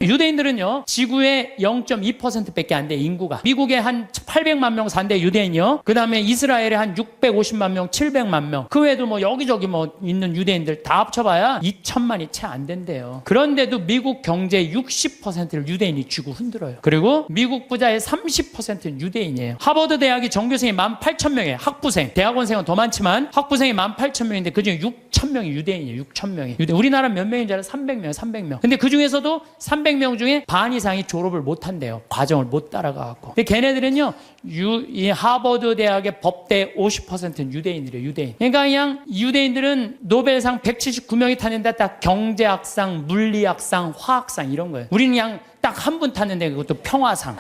유대인들은요, 지구의 0.2%밖에 안 돼, 인구가. 미국에 한 800만 명 산대, 유대인이요. 그 다음에 이스라엘에 한 650만 명, 700만 명. 그 외에도 뭐 여기저기 뭐 있는 유대인들 다 합쳐봐야 2천만이 채 안 된대요. 그런데도 미국 경제의 60%를 유대인이 쥐고 흔들어요. 그리고 미국 부자의 30%는 유대인이에요. 하버드 대학이 전교생이 18,000명이에요. 학부생. 대학원생은 더 많지만 학부생이 18,000명인데 그중에 6,000명이 유대인이에요. 6,000명이. 우리나라 몇 명인 줄 알아? 300명, 300명. 근데 그 중에서도 300명 중에 반 이상이 졸업을 못 한대요. 과정을 못 따라가갖고. 근데 걔네들은요, 이 하버드 대학의 법대 50%는 유대인이래요. 유대인. 그러니까 그냥 유대인들은 노벨상 179명이 탔는데 딱 경제학상, 물리학상, 화학상 이런 거예요. 우리는 그냥 딱 한 분 탔는데 그것도 평화상.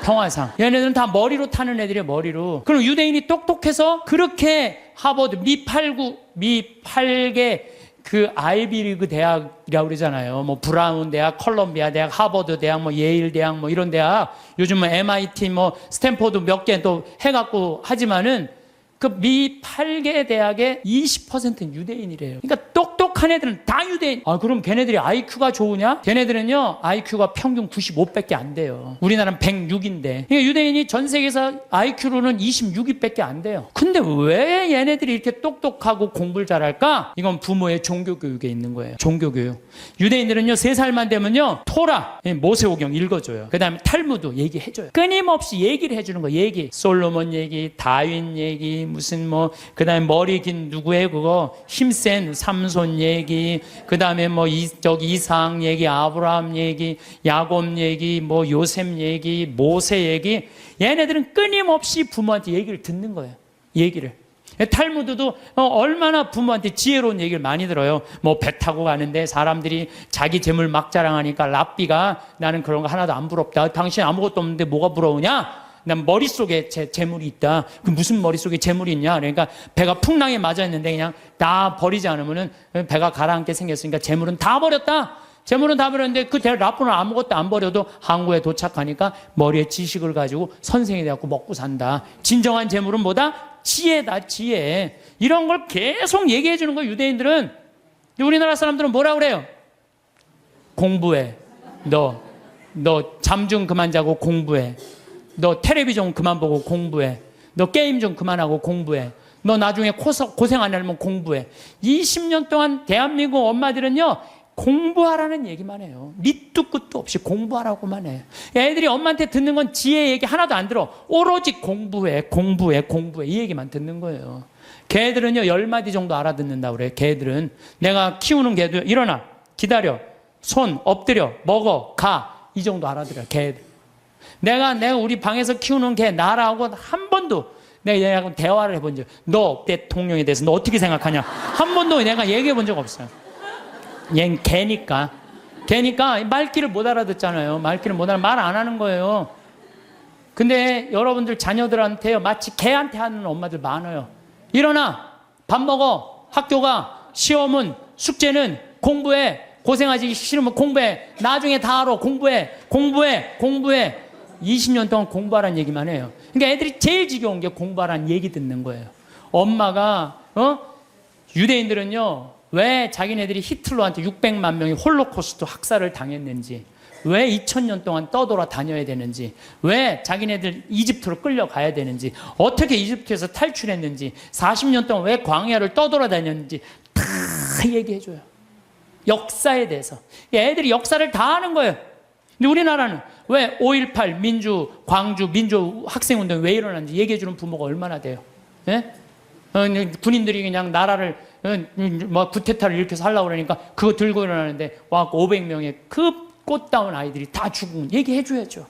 평화상. 얘네들은 다 머리로 타는 애들이에요. 머리로. 그럼 유대인이 똑똑해서 그렇게 하버드 미 8개 그 아이비리그 대학이라고 그러잖아요. 뭐 브라운 대학, 컬럼비아 대학, 하버드 대학, 뭐 예일 대학, 뭐 이런 대학, 요즘은 MIT, 뭐 스탠포드 몇 개 또 해갖고 하지만은 그 미 8개 대학의 20%는 유대인이래요. 그러니까 똑똑한 애들은 다 유대인. 아, 그럼 걔네들이 IQ가 좋으냐? 걔네들은요, IQ가 평균 95밖에 안 돼요. 우리나라는 106인데. 그러니까 유대인이 전 세계에서 IQ로는 26위밖에 안 돼요. 근데 왜 얘네들이 이렇게 똑똑하고 공부를 잘할까? 이건 부모의 종교교육에 있는 거예요. 종교교육. 유대인들은요, 3살만 되면요, 토라, 모세오경 읽어줘요. 그 다음에 탈무드 얘기해줘요. 끊임없이 얘기를 해주는 거예요. 얘기. 솔로몬 얘기, 다윈 얘기, 무슨 뭐, 그 다음에 머리 긴 누구의 그거, 힘센 삼손 얘기, 그 다음에 뭐, 이삭 얘기, 아브라함 얘기, 야곱 얘기, 뭐, 요셉 얘기, 모세 얘기. 얘네들은 끊임없이 부모한테 얘기를 듣는 거예요. 얘기를. 탈무드도 얼마나 부모한테 지혜로운 얘기를 많이 들어요. 뭐 배 타고 가는데 사람들이 자기 재물 막 자랑하니까 랍비가 나는 그런 거 하나도 안 부럽다. 당신 아무것도 없는데 뭐가 부러우냐? 난 머릿속에 재물이 있다. 그 무슨 머릿속에 재물이 있냐? 그러니까 배가 풍랑에 맞았는데 그냥 다 버리지 않으면은 배가 가라앉게 생겼으니까 재물은 다 버렸다. 재물은 다 버렸는데 그 랍비는 아무것도 안 버려도 항구에 도착하니까 머리에 지식을 가지고 선생이 돼갖고 먹고 산다. 진정한 재물은 뭐다? 지혜다, 지혜. 이런 걸 계속 얘기해 주는 거예요, 유대인들은. 우리나라 사람들은 뭐라 그래요? 공부해. 너 잠 좀 그만 자고 공부해. 너 텔레비전 그만 보고 공부해. 너 게임 좀 그만하고 공부해. 너 나중에 고생 안 하려면 공부해. 20년 동안 대한민국 엄마들은요, 공부하라는 얘기만 해요. 밑도 끝도 없이 공부하라고만 해. 애들이 엄마한테 듣는 건 지혜 얘기 하나도 안 들어. 오로지 공부해 이 얘기만 듣는 거예요. 개들은요 10마디 정도 알아듣는다고 그래요. 개들은. 내가 키우는 개도 일어나, 기다려, 손 엎드려, 먹어, 가, 이 정도 알아들어요. 개들. 내가 우리 방에서 키우는 개 나라하고 한 번도 내가 얘하고 대화를 해본 적, 너 대통령에 대해서 너 어떻게 생각하냐, 한 번도 내가 얘기해 본 적 없어요. 얘는 개니까 말귀를 못 알아듣잖아요. 말귀를 못 알아, 말 안 하는 거예요. 근데 여러분들 자녀들한테요, 마치 개한테 하는 엄마들 많아요. 일어나, 밥 먹어, 학교 가, 시험은, 숙제는, 공부해, 고생하기 싫으면 공부해, 나중에 다 알아, 공부해. 20년 동안 공부하라는 얘기만 해요. 그러니까 애들이 제일 지겨운 게 공부하라는 얘기 듣는 거예요. 엄마가 유대인들은요, 왜 자기네들이 히틀러한테 600만 명이 홀로코스트 학살을 당했는지, 왜 2000년 동안 떠돌아 다녀야 되는지, 왜 자기네들 이집트로 끌려가야 되는지, 어떻게 이집트에서 탈출했는지, 40년 동안 왜 광야를 떠돌아 다녔는지 다 얘기해줘요. 역사에 대해서. 애들이 역사를 다 아는 거예요. 근데 우리나라는 왜 5.18 광주 민주 학생운동이 왜 일어났는지 얘기해주는 부모가 얼마나 돼요? 예? 군인들이 그냥 나라를 뭐 구테타를 일으켜서 하려고 그러니까 그거 들고 일어나는데 와 500명의 그 꽃다운 아이들이 다 죽은 얘기해줘야죠.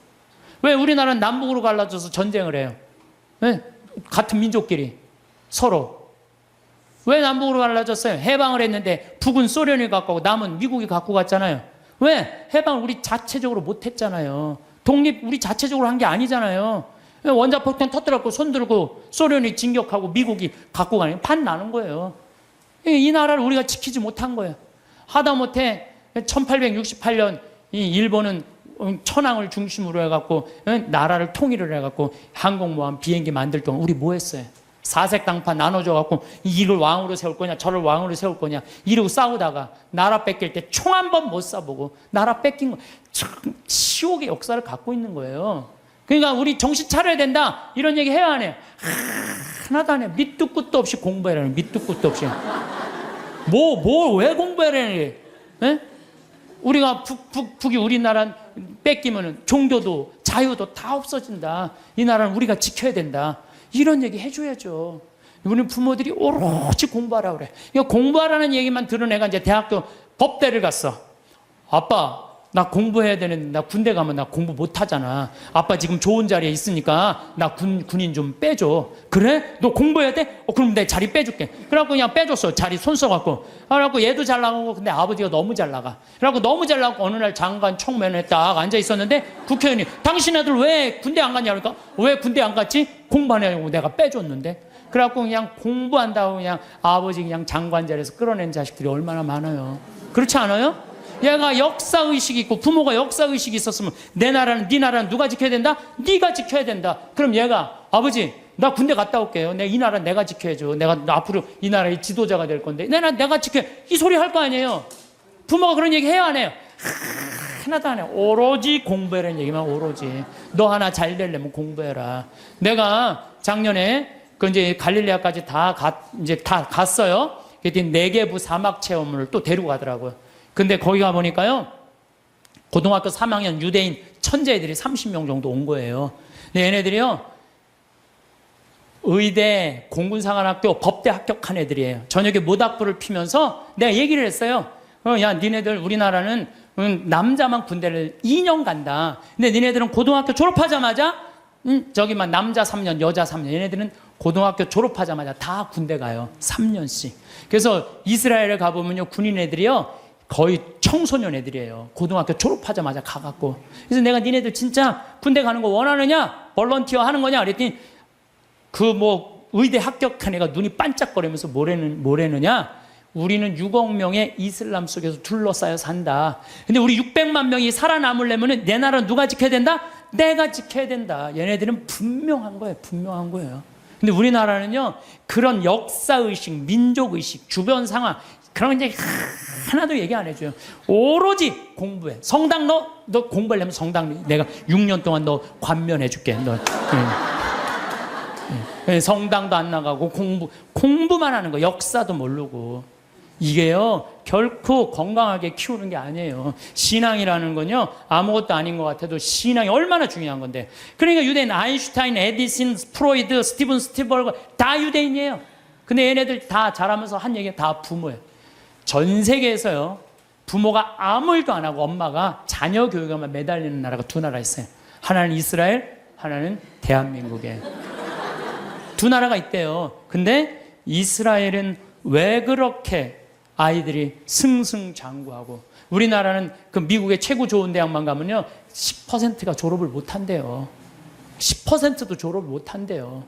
왜 우리나라는 남북으로 갈라져서 전쟁을 해요? 네? 같은 민족끼리 서로. 왜 남북으로 갈라졌어요? 해방을 했는데 북은 소련이 갖고 가고 남은 미국이 갖고 갔잖아요. 왜? 해방을 우리 자체적으로 못했잖아요. 독립 우리 자체적으로 한 게 아니잖아요. 원자폭탄 터뜨렸고 손들고 소련이 진격하고 미국이 갖고 가는 판 나는 거예요. 이 나라를 우리가 지키지 못한 거예요. 하다못해 1868년 이 일본은 천황을 중심으로 해갖고 나라를 통일을 해갖고 항공모함 비행기 만들 동안 우리 뭐 했어요? 사색 당파 나눠줘갖고 이를 왕으로 세울 거냐 저를 왕으로 세울 거냐 이러고 싸우다가 나라 뺏길 때 총 한 번 못 쏴보고 나라 뺏긴 거 참 치욕의 역사를 갖고 있는 거예요. 그러니까 우리 정신 차려야 된다 이런 얘기 해야 안 해요? 하나도 안 해요. 밑도 끝도 없이 공부해라는 밑도 끝도 없이 왜 공부해라는 게 예? 우리가 북이 우리나라 뺏기면은 종교도 자유도 다 없어진다. 이 나라는 우리가 지켜야 된다. 이런 얘기 해줘야죠. 우리 부모들이 오로지 공부하라고 그래. 이거 공부하라는 얘기만 들은 애가 이제 대학교 법대를 갔어. 아빠, 나 공부해야 되는데 나 군대 가면 나 공부 못 하잖아. 아빠 지금 좋은 자리에 있으니까 나 군인 좀 빼줘. 그래? 너 공부해야 돼? 그럼 내 자리 빼줄게. 그래갖고 그냥 빼줬어. 자리 손 써갖고. 그래갖고 얘도 잘 나가고 근데 아버지가 너무 잘 나가. 그래갖고 너무 잘 나가고 어느 날 장관 청면에 딱 앉아 있었는데 국회의원이 당신 아들 왜 군대 안 갔냐 그러니까 왜 군대 안 갔지? 공부하냐고 내가 빼줬는데. 그래갖고 그냥 공부한다고 그냥 아버지 그냥 장관 자리에서 끌어낸 자식들이 얼마나 많아요. 그렇지 않아요? 얘가 역사의식이 있고 부모가 역사의식이 있었으면 내 나라는 네 나라는 누가 지켜야 된다? 네가 지켜야 된다. 그럼 얘가 아버지 나 군대 갔다 올게요. 이 나라 내가 지켜야죠. 내가 앞으로 이 나라의 지도자가 될 건데 내가 지켜. 이 소리 할 거 아니에요. 부모가 그런 얘기 해요 안 해요? 하나도 안 해요. 오로지 공부해라는 얘기만 오로지. 너 하나 잘 되려면 공부해라. 내가 작년에 그 이제 갈릴레아까지 다 갔어요. 그랬더니 네게부 사막 체험을 또 데리고 가더라고요. 근데 거기 가보니까요, 고등학교 3학년 유대인 천재애들이 30명 정도 온 거예요. 근데 얘네들이요, 의대, 공군사관학교, 법대 합격한 애들이에요. 저녁에 모닥불을 피면서 내가 얘기를 했어요. 야, 니네들 우리나라는 남자만 군대를 2년 간다. 근데 니네들은 고등학교 졸업하자마자 저기만 남자 3년, 여자 3년. 얘네들은 고등학교 졸업하자마자 다 군대 가요. 3년씩. 그래서 이스라엘에 가보면요, 군인 애들이요, 거의 청소년 애들이에요. 고등학교 졸업하자마자 가갖고. 그래서 내가 니네들 진짜 군대 가는 거 원하느냐? 벌런티어 하는 거냐? 그랬더니 의대 합격한 애가 눈이 반짝거리면서 뭐래느냐? 우리는 6억 명의 이슬람 속에서 둘러싸여 산다. 근데 우리 600만 명이 살아남으려면 내 나라는 누가 지켜야 된다? 내가 지켜야 된다. 얘네들은 분명한 거예요. 분명한 거예요. 근데 우리나라는요, 그런 역사의식, 민족의식, 주변 상황, 그런 게 하나도 얘기 안 해줘요. 오로지 공부해. 성당 너 공부하려면 성당 내가 6년 동안 너 관면해줄게. 너 성당도 안 나가고 공부만 하는 거. 역사도 모르고. 이게요 결코 건강하게 키우는 게 아니에요. 신앙이라는 건요 아무것도 아닌 것 같아도 신앙이 얼마나 중요한 건데. 그러니까 유대인 아인슈타인, 에디슨, 프로이드, 스티븐 스피버그 다 유대인이에요. 근데 얘네들 다 자라면서 한 얘기가 다 부모예요. 전 세계에서요 부모가 아무 일도 안 하고 엄마가 자녀 교육에만 매달리는 나라가 두 나라 있어요. 하나는 이스라엘, 하나는 대한민국에. 두 나라가 있대요. 근데 이스라엘은 왜 그렇게 아이들이 승승장구하고, 우리나라는 그 미국의 최고 좋은 대학만 가면요 10%가 졸업을 못 한대요. 10%도 졸업을 못 한대요.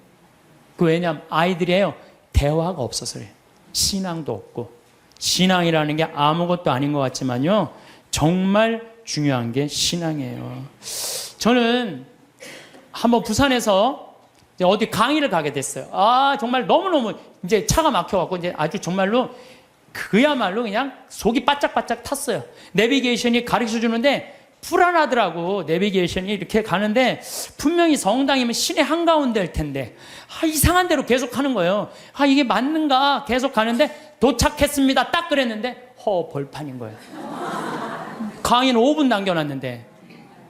왜냐하면 아이들이에요 대화가 없어서 그래요. 신앙도 없고. 신앙이라는 게 아무것도 아닌 것 같지만요 정말 중요한 게 신앙이에요. 저는 한번 부산에서 이제 어디 강의를 가게 됐어요. 정말 너무너무 이제 차가 막혀갖고 이제 아주 정말로 그야말로 그냥 속이 바짝바짝 탔어요. 내비게이션이 가르쳐 주는데 불안하더라고. 내비게이션이 이렇게 가는데 분명히 성당이면 시내 한가운데일 텐데 이상한 대로 계속 하는 거예요. 이게 맞는가 계속 가는데 도착했습니다 딱 그랬는데 벌판인 거예요. 강의는 5분 남겨놨는데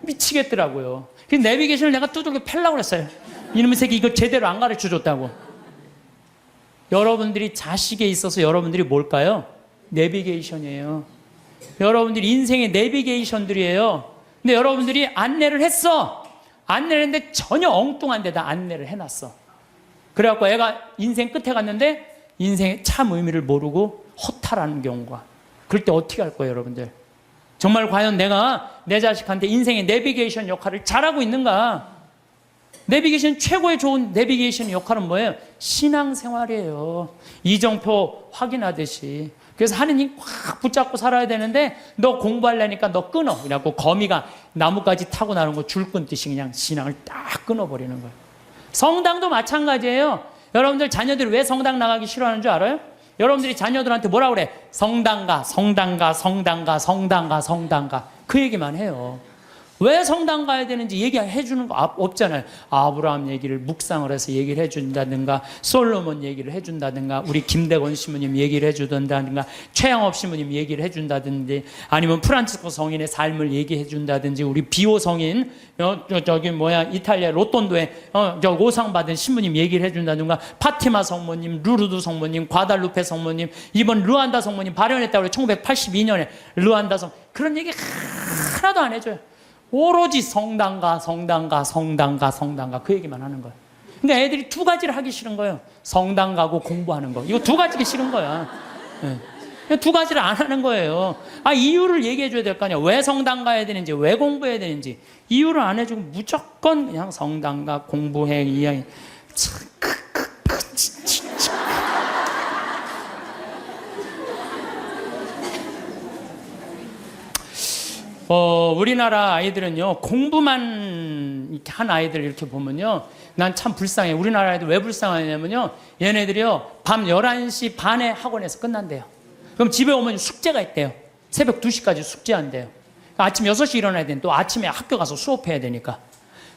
미치겠더라고요. 그래서 내비게이션을 내가 두들겨 패려고 그랬어요. 이놈의 새끼 이거 제대로 안 가르쳐 줬다고. 여러분들이 자식에 있어서 여러분들이 뭘까요? 내비게이션이에요. 여러분들이 인생의 내비게이션들이에요. 근데 여러분들이 안내를 했어. 안내를 했는데 전혀 엉뚱한 데다 안내를 해놨어. 그래갖고 애가 인생 끝에 갔는데 인생의 참 의미를 모르고 허탈하는 경우가. 그럴 때 어떻게 할 거예요, 여러분들? 정말 과연 내가 내 자식한테 인생의 내비게이션 역할을 잘하고 있는가? 내비게이션 최고의 좋은 내비게이션 역할은 뭐예요? 신앙생활이에요. 이정표 확인하듯이. 그래서 하느님 확 붙잡고 살아야 되는데 너 공부하려니까 너 끊어. 그래갖고 거미가 나뭇가지 타고 나는 거 줄 끊듯이 그냥 신앙을 딱 끊어버리는 거예요. 성당도 마찬가지예요. 여러분들 자녀들이 왜 성당 나가기 싫어하는 줄 알아요? 여러분들이 자녀들한테 뭐라 그래? 성당가, 성당가, 성당가, 성당가, 성당가. 그 얘기만 해요. 왜 성당 가야 되는지 얘기해 주는 거 없잖아요. 아브라함 얘기를 묵상을 해서 얘기를 해준다든가, 솔로몬 얘기를 해준다든가, 우리 김대건 시모님 얘기를 해준다든가, 최양업 시모님 얘기를 해준다든지, 아니면 프란치스코 성인의 삶을 얘기해 준다든지, 우리 비오 성인 이탈리아 로톤도에 저 오상 받은 신부님 얘기를 해준다든가, 파티마 성모님, 루르드 성모님, 과달루페 성모님, 이번 르완다 성모님 발현했다고 그래. 1982년에 르완다 성, 그런 얘기 하나도 안 해줘요. 오로지 성당가, 성당가, 성당가, 성당가, 그 얘기만 하는 거예요. 그러니까 애들이 두 가지를 하기 싫은 거예요. 성당 가고 공부하는 거. 이거 두 가지가 싫은 거야. 네. 두 가지를 안 하는 거예요. 이유를 얘기해 줘야 될 거 아니야. 왜 성당 가야 되는지, 왜 공부해야 되는지. 이유를 안 해주고 무조건 그냥 성당 가, 공부해, 이야기. 우리나라 아이들은요, 공부만 이렇게 한 아이들 이렇게 보면요, 난 참 불쌍해. 우리나라 아이들 왜 불쌍하냐면요, 얘네들이요, 밤 11시 반에 학원에서 끝난대요. 그럼 집에 오면 숙제가 있대요. 새벽 2시까지 숙제한대요. 아침 6시 일어나야 되는데 또 아침에 학교 가서 수업해야 되니까.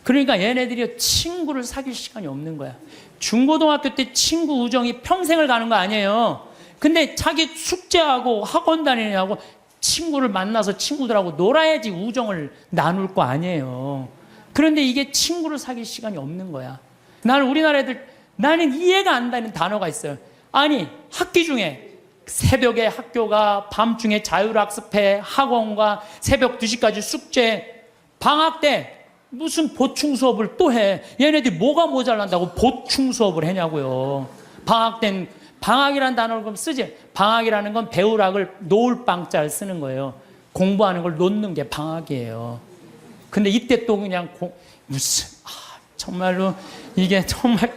그러니까 얘네들이 친구를 사귈 시간이 없는 거야. 중고등학교 때 친구 우정이 평생을 가는 거 아니에요. 근데 자기 숙제하고 학원 다니느냐고 친구를 만나서 친구들하고 놀아야지 우정을 나눌 거 아니에요. 그런데 이게 친구를 사귈 시간이 없는 거야. 나는 우리나라 애들, 나는 이해가 안 되는 단어가 있어요. 아니, 학기 중에 새벽에 학교가, 밤중에 자율학습회, 학원과 새벽 2시까지 숙제, 방학 때 무슨 보충 수업을 또 해. 얘네들이 뭐가 모자란다고 보충 수업을 하냐고요. 방학 땐, 방학이라는 단어를 그럼 쓰지. 방학이라는 건 배우락을 놓을 방자를 쓰는 거예요. 공부하는 걸 놓는 게 방학이에요. 근데 이때 또 그냥 무슨 정말로 이게 정말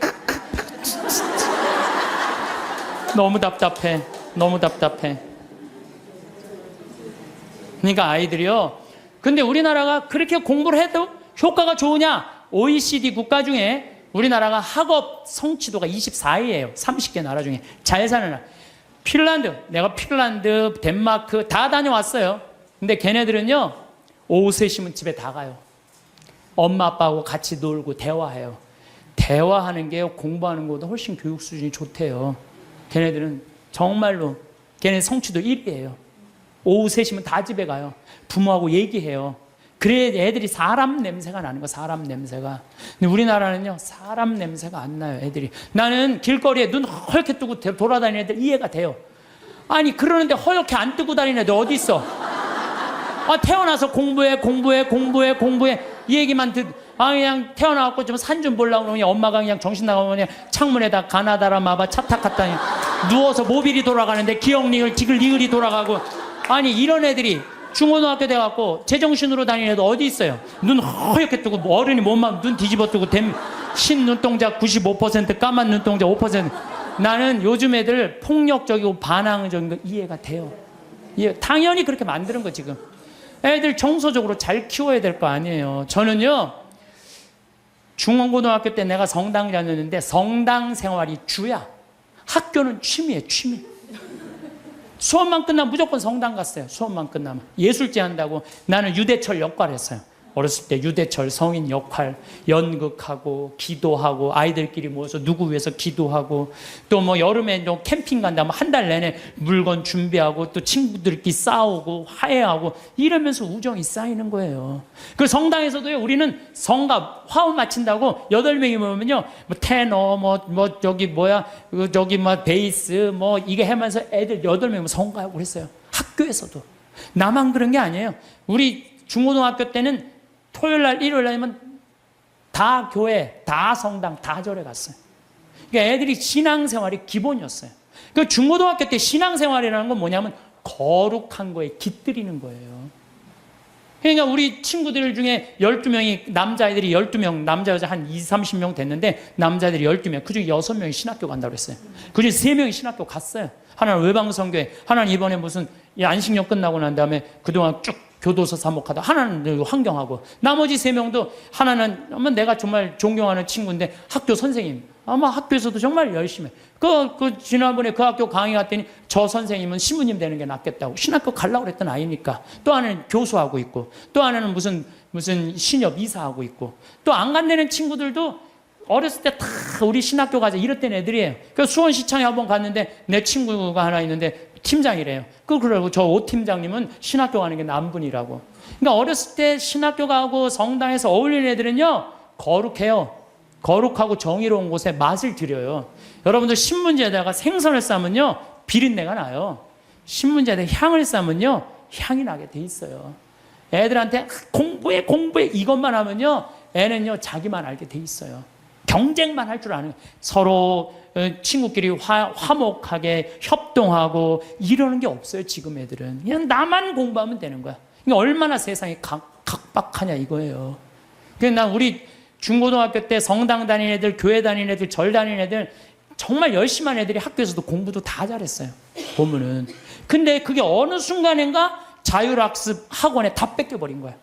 너무 답답해. 너무 답답해. 그러니까 아이들이요. 근데 우리나라가 그렇게 공부를 해도 효과가 좋으냐? OECD 국가 중에 우리나라가 학업 성취도가 24위예요. 30개 나라 중에. 잘 사는 나라. 핀란드, 내가 핀란드, 덴마크 다 다녀왔어요. 근데 걔네들은요, 오후 3시면 집에 다 가요. 엄마 아빠하고 같이 놀고 대화해요. 대화하는 게 공부하는 것보다 훨씬 교육 수준이 좋대요. 걔네들은 정말로, 걔네 성취도 1위예요. 오후 3시면 다 집에 가요. 부모하고 얘기해요. 그래 애들이 사람 냄새가 나는 거, 사람 냄새가. 근데 우리나라는요, 사람 냄새가 안 나요, 애들이. 나는 길거리에 눈 허옇게 뜨고 돌아다니는 애들 이해가 돼요. 아니, 그러는데 허옇게 안 뜨고 다니는 애들 어디 있어? 태어나서 공부해, 공부해, 공부해, 공부해. 이 얘기만 그냥 태어나갖고 좀 산 좀 보려고 그러면 엄마가 그냥 정신 나가면 그냥 창문에다 가나다라 마바 차탁 갖다니 누워서 모빌이 돌아가는데 기억력을 지글리글이 돌아가고. 아니, 이런 애들이 중고등학교 돼갖고 제정신으로 다니는 애도 어디 있어요? 눈 허옇게 뜨고 어른이 몸만 눈 뒤집어 뜨고 흰 눈동자 95%, 까만 눈동자 5%. 나는 요즘 애들 폭력적이고 반항적인 거 이해가 돼요. 당연히 그렇게 만드는 거 지금. 애들 정서적으로 잘 키워야 될 거 아니에요. 저는요, 중고등학교 때 내가 성당 다녔는데 성당 생활이 주야. 학교는 취미예요, 취미. 수업만 끝나면 무조건 성당 갔어요. 수업만 끝나면. 예술제 한다고. 나는 유대철 역할 했어요. 어렸을 때 유대철 성인 역할, 연극하고 기도하고 아이들끼리 모여서 누구 위해서 기도하고 또 뭐 여름에 좀 캠핑 간다면 한 달 내내 물건 준비하고 또 친구들끼리 싸우고 화해하고 이러면서 우정이 쌓이는 거예요. 그 성당에서도요, 우리는 성가 화음 마친다고 8명이 모이면요, 뭐 테너 저기 베이스 이게 하면서 애들 8명이 성가하고 그랬어요. 학교에서도. 나만 그런 게 아니에요. 우리 중고등학교 때는 토요일 날, 일요일 날이면 다 교회, 다 성당, 다 절에 갔어요. 그러니까 애들이 신앙생활이 기본이었어요. 그 중고등학교 때 신앙생활이라는 건 뭐냐면 거룩한 거에 깃들이는 거예요. 그러니까 우리 친구들 중에 12명이, 남자애들이 12명, 남자, 여자 한 20, 30명 됐는데 남자애들이 12명, 그 중에 6명이 신학교 간다고 그랬어요. 그 중에 3명이 신학교 갔어요. 하나는 외방성교회, 하나는 이번에 무슨 안식년 끝나고 난 다음에 그동안 쭉 교도소 사목하다, 하나는 환경하고, 나머지 3명도 하나는 아마 내가 정말 존경하는 친구인데 학교 선생님, 아마 학교에서도 정말 열심히 해. 지난번에 그 학교 강의 갔더니 저 선생님은 신부님 되는 게 낫겠다고 신학교 가려고 그랬던 아이니까, 또 하나는 교수하고 있고, 또 하나는 무슨 신협 이사하고 있고, 또 안 간다는 친구들도 어렸을 때 다 우리 신학교 가자 이랬던 애들이에요. 그래서 수원시청에 한번 갔는데 내 친구가 하나 있는데 팀장이래요. 그러고 저 오 팀장님은 신학교 가는 게 남분이라고. 그러니까 어렸을 때 신학교 가고 성당에서 어울리는 애들은요, 거룩해요. 거룩하고 정의로운 곳에 맛을 들여요. 여러분들 신문지에다가 생선을 싸면요, 비린내가 나요. 신문지에다가 향을 싸면요, 향이 나게 돼 있어요. 애들한테 공부해 이것만 하면요, 애는요 자기만 알게 돼 있어요. 경쟁만 할 줄 아는, 서로 친구끼리 화목하게 협동하고 이러는 게 없어요. 지금 애들은 그냥 나만 공부하면 되는 거야. 그러니까 얼마나 세상이 각박하냐 이거예요. 그래서 난 우리 중고등학교 때 성당 다니는 애들, 교회 다니는 애들, 절 다니는 애들, 정말 열심한 애들이 학교에서도 공부도 다 잘했어요. 보면은. 근데 그게 어느 순간인가 자율학습 학원에 다 뺏겨버린 거야.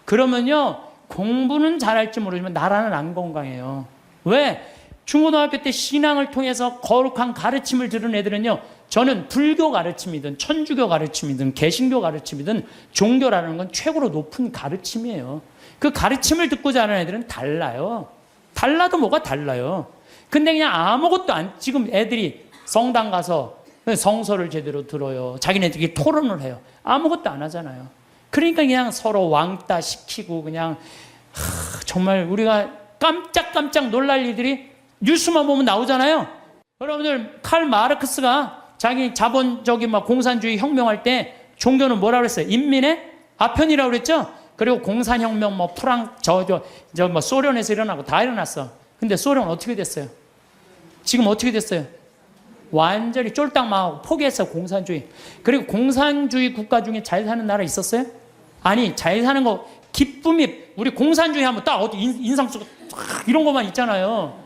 그러면요, 공부는 잘할지 모르지만 나라는 안 건강해요. 왜? 중고등학교 때 신앙을 통해서 거룩한 가르침을 들은 애들은요, 저는 불교 가르침이든 천주교 가르침이든 개신교 가르침이든 종교라는 건 최고로 높은 가르침이에요. 그 가르침을 듣고 자라는 애들은 달라요. 달라도 뭐가 달라요. 근데 그냥 아무것도 지금 애들이 성당 가서 성서를 제대로 들어요. 자기네들이 토론을 해요. 아무것도 안 하잖아요. 그러니까 그냥 서로 왕따 시키고 그냥 정말 우리가 깜짝깜짝 놀랄 일들이 뉴스만 보면 나오잖아요. 여러분들 칼 마르크스가 자기 자본적인 공산주의 혁명할 때 종교는 뭐라고 그랬어요? 인민의 아편이라고 그랬죠? 그리고 공산혁명 소련에서 일어나고 다 일어났어. 근데 소련 어떻게 됐어요? 지금 어떻게 됐어요? 완전히 쫄딱 망하고 포기했어, 공산주의. 그리고 공산주의 국가 중에 잘 사는 나라 있었어요? 아니, 잘 사는 거 기쁨이, 우리 공산주의 하면 딱 어디 인상 쓰고 이런 것만 있잖아요.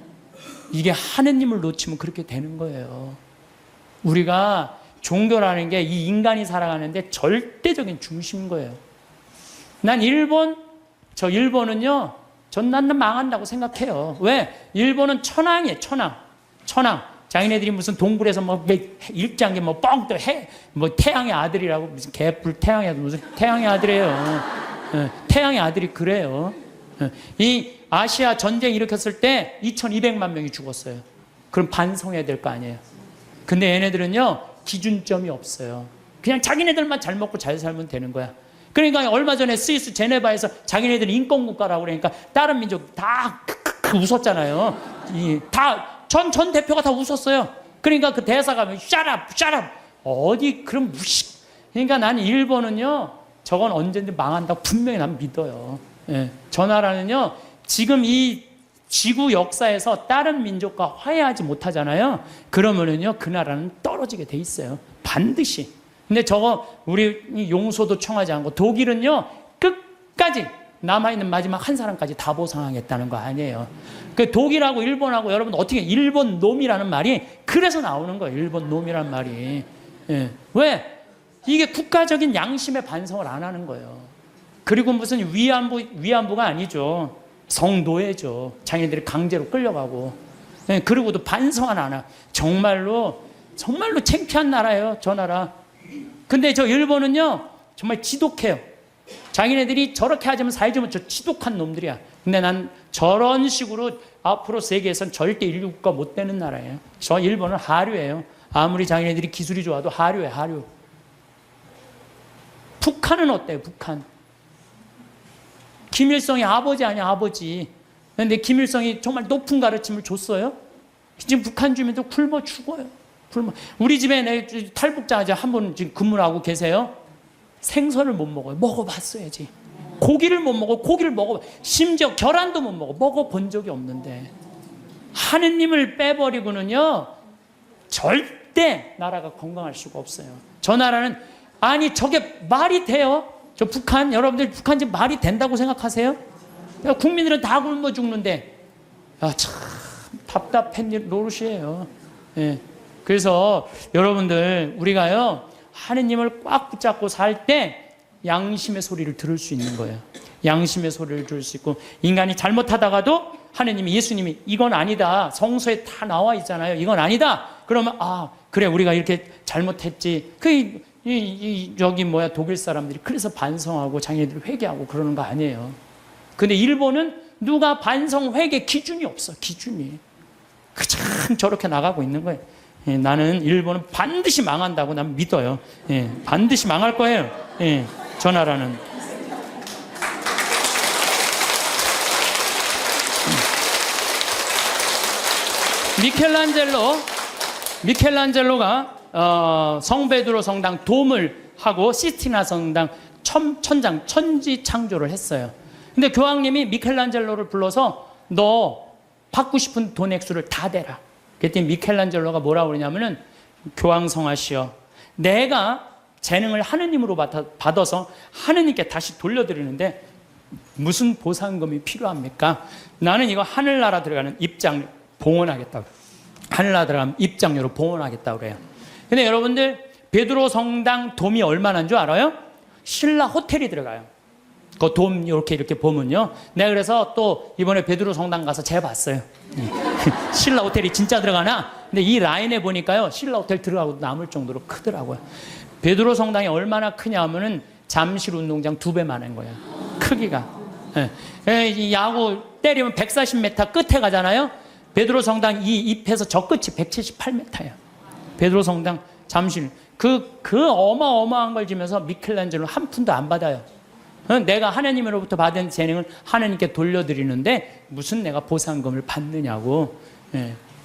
이게 하느님을 놓치면 그렇게 되는 거예요. 우리가 종교라는 게 이 인간이 살아가는데 절대적인 중심인 거예요. 난 일본은요, 난 망한다고 생각해요. 왜? 일본은 천황이에요, 천황. 자기네들이 무슨 동굴에서 일장기 뻥 떠 태양의 아들이라고, 무슨 개뿔 태양의 아들, 무슨 태양의 아들이에요. 태양의 아들이 그래요. 이 아시아 전쟁 일으켰을 때 2200만 명이 죽었어요. 그럼 반성해야 될 거 아니에요. 근데 얘네들은요, 기준점이 없어요. 그냥 자기네들만 잘 먹고 잘 살면 되는 거야. 그러니까 얼마 전에 스위스 제네바에서 자기네들 인권국가라고 그러니까 다른 민족 다 웃었잖아요. 전 대표가 다 웃었어요. 그러니까 그 대사가 shut up 어디 그런 무식. 그러니까 난 일본은요, 저건 언제든지 망한다고 분명히 난 믿어요. 예. 저 나라는요, 지금 이 지구 역사에서 다른 민족과 화해하지 못하잖아요. 그러면은요, 그 나라는 떨어지게 돼 있어요. 반드시. 근데 저거 우리 용서도 청하지 않고, 독일은요, 끝까지 남아있는 마지막 한 사람까지 다 보상하겠다는 거 아니에요. 그 독일하고 일본하고, 여러분 어떻게, 일본 놈이라는 말이 그래서 나오는 거예요. 일본 놈이라는 말이. 예. 왜? 이게 국가적인 양심의 반성을 안 하는 거예요. 그리고 무슨 위안부가 아니죠. 성노예죠. 자기네들이 강제로 끌려가고. 예. 그리고도 반성은 안 하. 정말로 창피한 나라예요, 저 나라. 근데 저 일본은요, 정말 지독해요. 자기네들이 저렇게 하자면 살자면 저 지독한 놈들이야. 근데 난 저런 식으로 앞으로 세계에선 절대 인류 국가 못 되는 나라예요. 저 일본은 하류예요. 아무리 자기네들이 기술이 좋아도 하류예요, 하류. 북한은 어때요, 북한? 김일성이 아버지 아니야, 아버지. 근데 김일성이 정말 높은 가르침을 줬어요? 지금 북한 주민들 굶어 죽어요. 우리 집에 내 탈북자 한 분 지금 근무를 하고 계세요. 생선을 못 먹어요. 먹어봤어야지. 고기를 못 먹어. 고기를 먹어. 심지어 계란도 못 먹어. 먹어본 적이 없는데. 하느님을 빼버리고는요, 절대 나라가 건강할 수가 없어요. 저 나라는, 아니 저게 말이 돼요? 저 북한, 여러분들 북한 지금 말이 된다고 생각하세요? 국민들은 다 굶어 죽는데. 참 답답한 노릇이에요. 예. 그래서 여러분들, 우리가요, 하느님을 꽉 붙잡고 살 때 양심의 소리를 들을 수 있는 거예요. 양심의 소리를 들을 수 있고, 인간이 잘못하다가도 하느님이, 예수님이 이건 아니다, 성서에 다 나와 있잖아요, 이건 아니다, 그러면 그래, 우리가 이렇게 잘못했지. 독일 사람들이 그래서 반성하고 자기네들 회개하고 그러는 거 아니에요. 근데 일본은 누가 반성 회개 기준이 없어. 기준이 그냥 저렇게 나가고 있는 거예요. 나는 일본은 반드시 망한다고 난 믿어요. 반드시 망할 거예요. 저 나라는. 미켈란젤로가 성베드로 성당 돔을 하고 시스티나 성당 천장 천지 창조를 했어요. 근데 교황님이 미켈란젤로를 불러서 너 받고 싶은 돈 액수를 다 대라. 그랬더니 미켈란젤로가 뭐라고 그러냐면은, 교황성하시여, 내가 재능을 하느님으로 받아서 하느님께 다시 돌려드리는데 무슨 보상금이 필요합니까? 나는 이거 하늘나라 들어가는 입장 봉헌하겠다고. 하늘나라 들어가면 입장료로 봉헌하겠다고 그래요. 근데 여러분들, 베드로 성당 돔이 얼마나인 줄 알아요? 신라 호텔이 들어가요. 그 돔 이렇게 보면요. 내가 그래서 또 이번에 베드로 성당 가서 재봤어요. 신라 호텔이 진짜 들어가나? 근데 이 라인에 보니까요, 신라 호텔 들어가고 남을 정도로 크더라고요. 베드로 성당이 얼마나 크냐 하면은 잠실 운동장 2배만한 거예요. 크기가. 이 야구 때리면 140m 끝에 가잖아요. 베드로 성당 이 잎에서 저 끝이 178m예요. 베드로 성당 잠실. 그 어마어마한 걸 지면서 미켈란젤로는 한 푼도 안 받아요. 내가 하나님으로부터 받은 재능을 하나님께 돌려드리는데 무슨 내가 보상금을 받느냐고.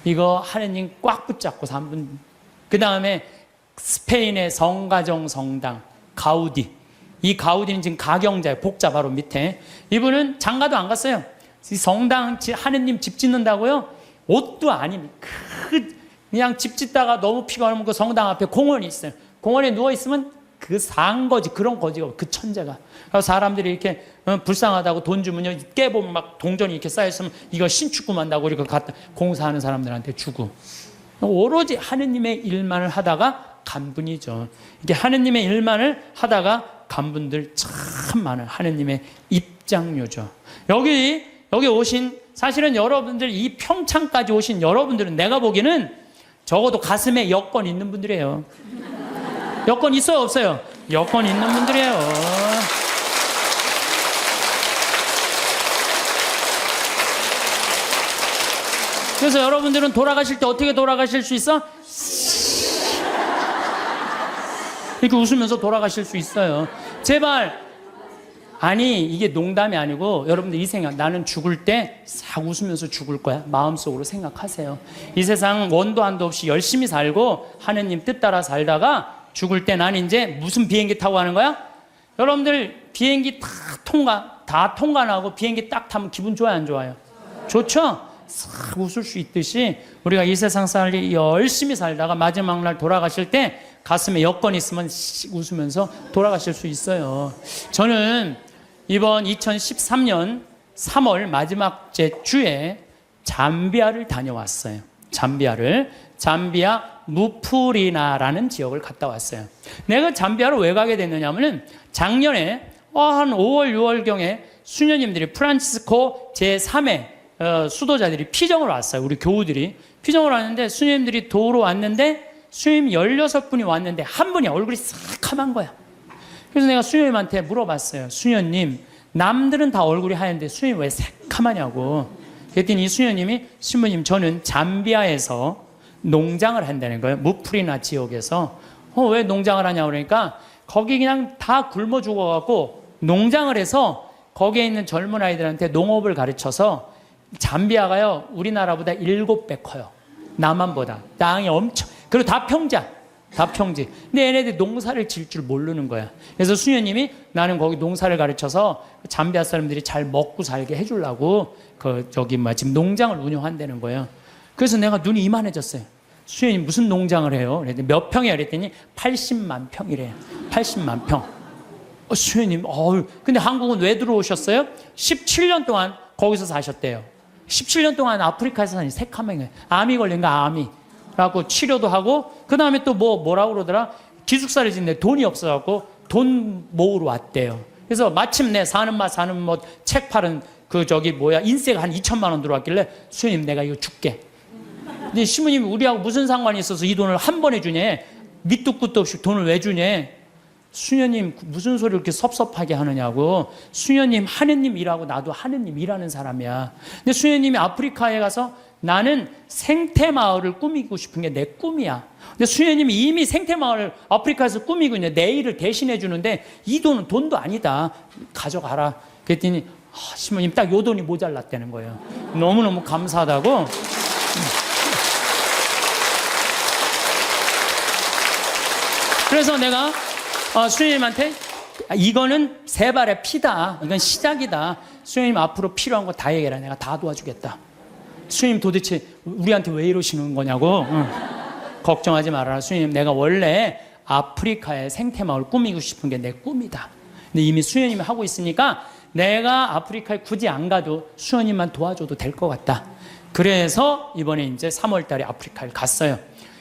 이거 하나님 꽉 붙잡고 3분. 그 다음에 스페인의 성가정 성당 가우디. 이 가우디는 지금 가경자예요. 복자 바로 밑에. 이분은 장가도 안 갔어요. 이 성당 하느님 집 짓는다고요? 옷도 아닙니다. 그냥 집 짓다가 너무 피곤하면 그 성당 앞에 공원이 있어요. 공원에 누워있으면 그 산거지, 그런 거지가, 그 천재가. 그래서 사람들이 이렇게 불쌍하다고 돈 주면요, 깨보면 막 동전이 이렇게 쌓여있으면 이거 신축금 한다고 이렇게 갖다 공사하는 사람들한테 주고. 오로지 하느님의 일만을 하다가 간분이죠. 이게 하느님의 일만을 하다가 간분들 참 많은 하느님의 입장료죠. 여기 오신, 사실은 여러분들 이 평창까지 오신 여러분들은 내가 보기에는 적어도 가슴에 여권 있는 분들이에요. 여권 있어요, 없어요? 여권 있는 분들이에요. 그래서 여러분들은 돌아가실 때 어떻게 돌아가실 수 있어? 이렇게 웃으면서 돌아가실 수 있어요. 제발. 아니, 이게 농담이 아니고 여러분들 이 생각, 나는 죽을 때 싹 웃으면서 죽을 거야. 마음속으로 생각하세요. 이 세상 원도 한도 없이 열심히 살고 하느님 뜻 따라 살다가 죽을 때 난 이제 무슨 비행기 타고 가는 거야? 여러분들 비행기 다 통과하고 비행기 딱 타면 기분 좋아요, 안 좋아요? 좋죠? 싹 웃을 수 있듯이 우리가 이 세상 살기 열심히 살다가 마지막 날 돌아가실 때 가슴에 여권 있으면 웃으면서 돌아가실 수 있어요. 저는 이번 2013년 3월 마지막 주에 잠비아를 다녀왔어요. 잠비아 무프리나라는 지역을 갔다 왔어요. 내가 잠비아를 왜 가게 됐느냐면은 작년에 한 5월 6월경에 수녀님들이 프란치스코 제3의 수도자들이 피정을 왔어요. 우리 교우들이 피정을 왔는데 수녀님들이 도우러 왔는데 수녀님 16분이 왔는데 한 분이 얼굴이 새카만 거야. 그래서 내가 수녀님한테 물어봤어요. 수녀님, 남들은 다 얼굴이 하얀데 수녀님 왜 새카마냐고. 그랬더니 이 수녀님이, 신부님, 저는 잠비아에서 농장을 한다는 거예요. 무프리나 지역에서. 왜 농장을 하냐고 그러니까 거기 그냥 다 굶어 죽어갖고 농장을 해서 거기에 있는 젊은 아이들한테 농업을 가르쳐서, 잠비아가요 우리나라보다 7배 커요. 남한보다. 땅이 엄청, 그리고 다 평지. 근데 얘네들이 농사를 질 줄 모르는 거야. 그래서 수녀님이 나는 거기 농사를 가르쳐서 잠비아 사람들이 잘 먹고 살게 해주려고 지금 농장을 운영한다는 거예요. 그래서 내가 눈이 이만해졌어요. 수녀님 무슨 농장을 해요? 그랬더니 몇 평이야? 그랬더니 80만 평이래요. 80만 평. 수녀님, 근데 한국은 왜 들어오셨어요? 17년 동안 거기서 사셨대요. 17년 동안 아프리카에서 사니 새카맹이에요. 암이 걸린 거, 암이. 라고 치료도 하고, 그 다음에 또 뭐라고 그러더라? 기숙사를 짓는데 돈이 없어갖고 돈 모으러 왔대요. 그래서 마침내 사는 맛 사는 뭐 책 팔은 인세가 한 2천만 원 들어왔길래 수녀님 내가 이거 줄게. 근데 시부님이 우리하고 무슨 상관이 있어서 이 돈을 한 번에 주냐? 밑도 끝도 없이 돈을 왜 주냐? 수녀님 무슨 소리를 이렇게 섭섭하게 하느냐고. 수녀님 하느님 일하고 나도 하느님 일하는 사람이야. 근데 수녀님이 아프리카에 가서 나는 생태마을을 꾸미고 싶은 게 내 꿈이야. 근데 수녀님이 이미 생태마을을 아프리카에서 꾸미고 있는데 내 일을 대신해 주는데 이 돈은 돈도 아니다. 가져가라. 그랬더니 시부님 딱 요 돈이 모자랐다는 거예요. 너무너무 감사하다고. 그래서 내가 수녀님한테 이거는 세 발의 피다. 이건 시작이다. 수녀님 앞으로 필요한 거 다 얘기해라. 내가 다 도와주겠다. 수녀님 도대체 우리한테 왜 이러시는 거냐고. 걱정하지 말아라. 수녀님 내가 원래 아프리카의 생태마을 꾸미고 싶은 게 내 꿈이다. 근데 이미 수녀님이 하고 있으니까 내가 아프리카에 굳이 안 가도 수녀님만 도와줘도 될 것 같다. 그래서 이번에 이제 3월 달에 아프리카를 갔어요.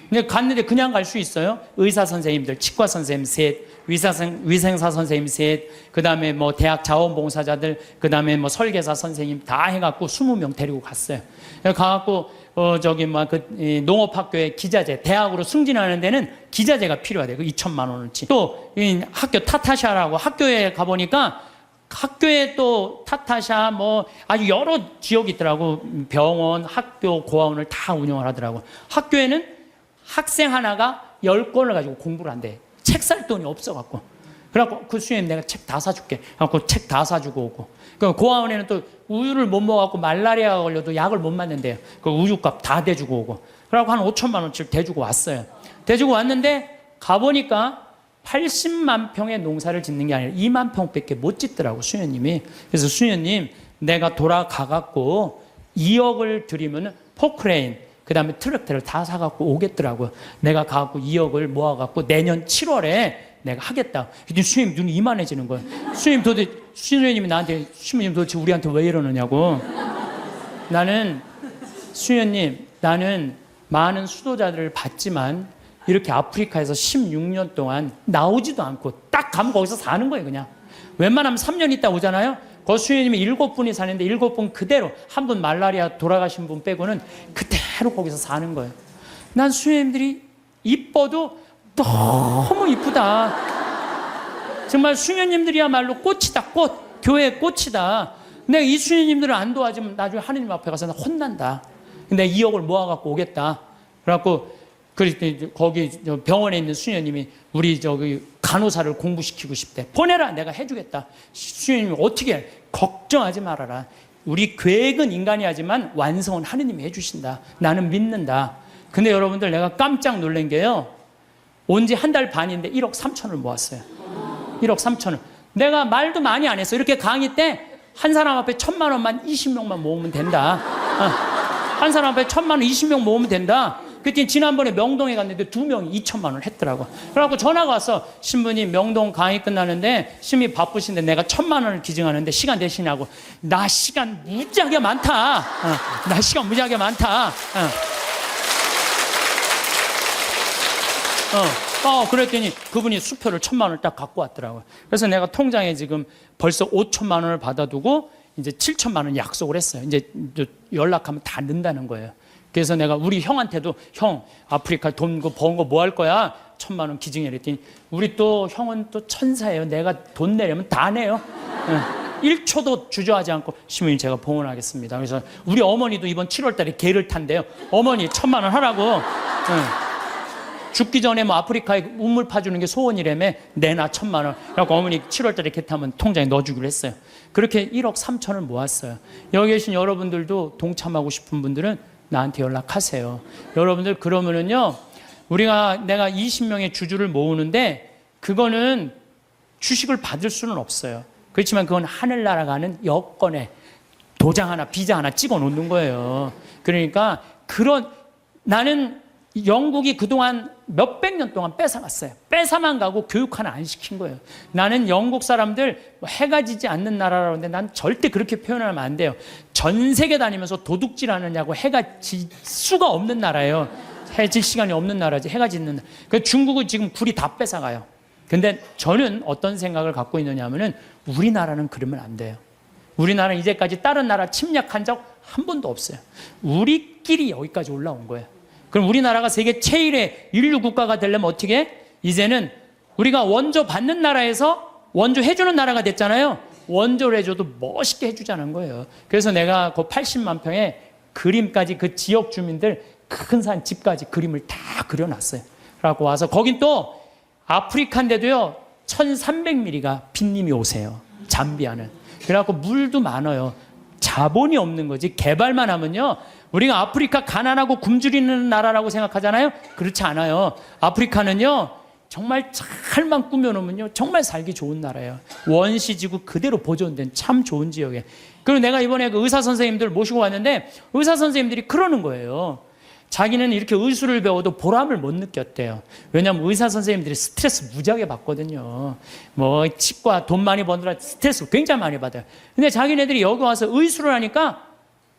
근데 갔는데 그냥 갈 수 있어요? 의사 선생님들, 치과 선생님 셋, 위생사 선생님 셋, 그 다음에 뭐 대학 자원봉사자들, 그 다음에 뭐 설계사 선생님 다 해갖고 20명 데리고 갔어요. 가갖고 농업학교에 기자재, 대학으로 승진하는 데는 기자재가 필요하대요. 그 2천만 원어치. 또 학교 타타샤라고 학교에 가보니까 학교에 또 타타샤 뭐 아주 여러 지역이 있더라고. 병원, 학교, 고아원을 다 운영을 하더라고. 학교에는 학생 하나가 10권을 가지고 공부를 한대. 책 살 돈이 없어갖고. 그래갖고 그 수녀님 내가 책 다 사줄게. 그래갖고 책 다 사주고 오고. 그 고아원에는 또 우유를 못 먹어갖고 말라리아가 걸려도 약을 못 맞는데요. 그 우유값 다 대주고 오고. 그래갖고 한 5천만 원치를 대주고 왔어요. 대주고 왔는데 가보니까 80만 평의 농사를 짓는 게 아니라 2만 평밖에 못 짓더라고 수녀님이. 그래서 수녀님 내가 돌아가갖고 2억을 드리면 포크레인 그 다음에 트랙터를 다 사갖고 오겠더라고요. 내가 가갖고 2억을 모아갖고 내년 7월에 내가 하겠다. 그랬더니 수녀님 눈이 이만해지는 거예요. 수녀님이 나한테 수녀님 도대체 우리한테 왜 이러느냐고. 나는 수녀님 나는 많은 수도자들을 봤지만 이렇게 아프리카에서 16년 동안 나오지도 않고 딱 가면 거기서 사는 거예요. 그냥 웬만하면 3년 있다 오잖아요. 그 수녀님이 7분이 사는데 7분 그대로 한 분 말라리아 돌아가신 분 빼고는 그대로 거기서 사는 거예요. 난 수녀님들이 이뻐도 너무 이쁘다. 정말 수녀님들이야말로 꽃이다. 꽃. 교회의 꽃이다. 내가 이 수녀님들을 안 도와주면 나중에 하느님 앞에 가서 나 혼난다. 근데 2억을 모아갖고 오겠다. 그래갖고 거기 병원에 있는 수녀님이 우리 간호사를 공부시키고 싶대. 보내라. 내가 해주겠다. 수녀님이 어떻게 해? 걱정하지 말아라. 우리 계획은 인간이 하지만 완성은 하느님이 해주신다. 나는 믿는다. 근데 여러분들 내가 깜짝 놀란 게요. 온 지 한 달 반인데 1억 3천을 모았어요. 1억 3천을. 내가 말도 많이 안 했어. 이렇게 강의 때 한 사람 앞에 1,000만 원만 20명만 모으면 된다. 한 사람 앞에 1,000만 원 20명 모으면 된다. 그때 지난번에 명동에 갔는데 2명이 2천만 원을 했더라고. 그래갖고 전화가 왔어. 신부님 명동 강의 끝나는데 신부님 바쁘신데 내가 1,000만 원을 기증하는데 시간 되시냐고. 나 시간 무지하게 많다. 나 시간 무지하게 많다. 그랬더니 그분이 수표를 1,000만 원을 딱 갖고 왔더라고요. 그래서 내가 통장에 지금 벌써 5천만 원을 받아두고 이제 7천만 원 약속을 했어요. 이제 연락하면 다 넣는다는 거예요. 그래서 내가 우리 형한테도 형 아프리카 돈 번 거 뭐 할 거야? 1,000만 원 기증해 그랬더니 우리 또 형은 또 천사예요. 내가 돈 내려면 다 내요. 1초도 주저하지 않고 시부님 제가 봉헌하겠습니다. 그래서 우리 어머니도 이번 7월 달에 개를 탄대요. 어머니 1,000만 원 하라고. 죽기 전에 뭐 아프리카에 우물 파주는 게 소원이라며 내놔 1,000만 원. 그래서 어머니 7월 달에 개 타면 통장에 넣어주기로 했어요. 그렇게 1억 3천을 모았어요. 여기 계신 여러분들도 동참하고 싶은 분들은 나한테 연락하세요. 여러분들 그러면은요 내가 20명의 주주를 모으는데 그거는 주식을 받을 수는 없어요. 그렇지만 그건 하늘나라 가는 여권에 도장 하나 비자 하나 찍어 놓는 거예요. 그러니까 나는 영국이 그동안 몇백 년 동안 뺏어갔어요. 뺏어만 가고 교육 하나 안 시킨 거예요. 나는 영국 사람들 해가 지지 않는 나라라고 하는데 난 절대 그렇게 표현하면 안 돼요. 전 세계 다니면서 도둑질 하느냐고 해가 질 수가 없는 나라예요. 해 질 시간이 없는 나라지. 해가 짓는 나라. 중국은 지금 굴이 다 뺏어가요. 근데 저는 어떤 생각을 갖고 있느냐 하면은 우리나라는 그러면 안 돼요. 우리나라는 이제까지 다른 나라 침략한 적 한 번도 없어요. 우리끼리 여기까지 올라온 거예요. 그럼 우리나라가 세계 최일의 인류 국가가 되려면 어떻게 해? 이제는 우리가 원조 받는 나라에서 원조 해주는 나라가 됐잖아요. 원조를 해줘도 멋있게 해주자는 거예요. 그래서 내가 그 80만 평의 그림까지 그 지역 주민들 큰 산 집까지 그림을 다 그려놨어요. 그래갖고 와서 거긴 또 아프리카인데도요 1300mm가 빈님이 오세요. 잠비아는. 그래갖고 물도 많아요. 자본이 없는 거지. 개발만 하면요 우리가 아프리카 가난하고 굶주리는 나라라고 생각하잖아요. 그렇지 않아요. 아프리카는요 정말 잘만 꾸며놓으면요 정말 살기 좋은 나라예요. 원시지구 그대로 보존된 참 좋은 지역에. 그리고 내가 이번에 그 의사 선생님들 모시고 왔는데 의사 선생님들이 그러는 거예요. 자기는 이렇게 의술을 배워도 보람을 못 느꼈대요. 왜냐하면 의사 선생님들이 스트레스 무지하게 받거든요. 뭐 치과 돈 많이 버느라 스트레스 굉장히 많이 받아요. 근데 자기네들이 여기 와서 의술을 하니까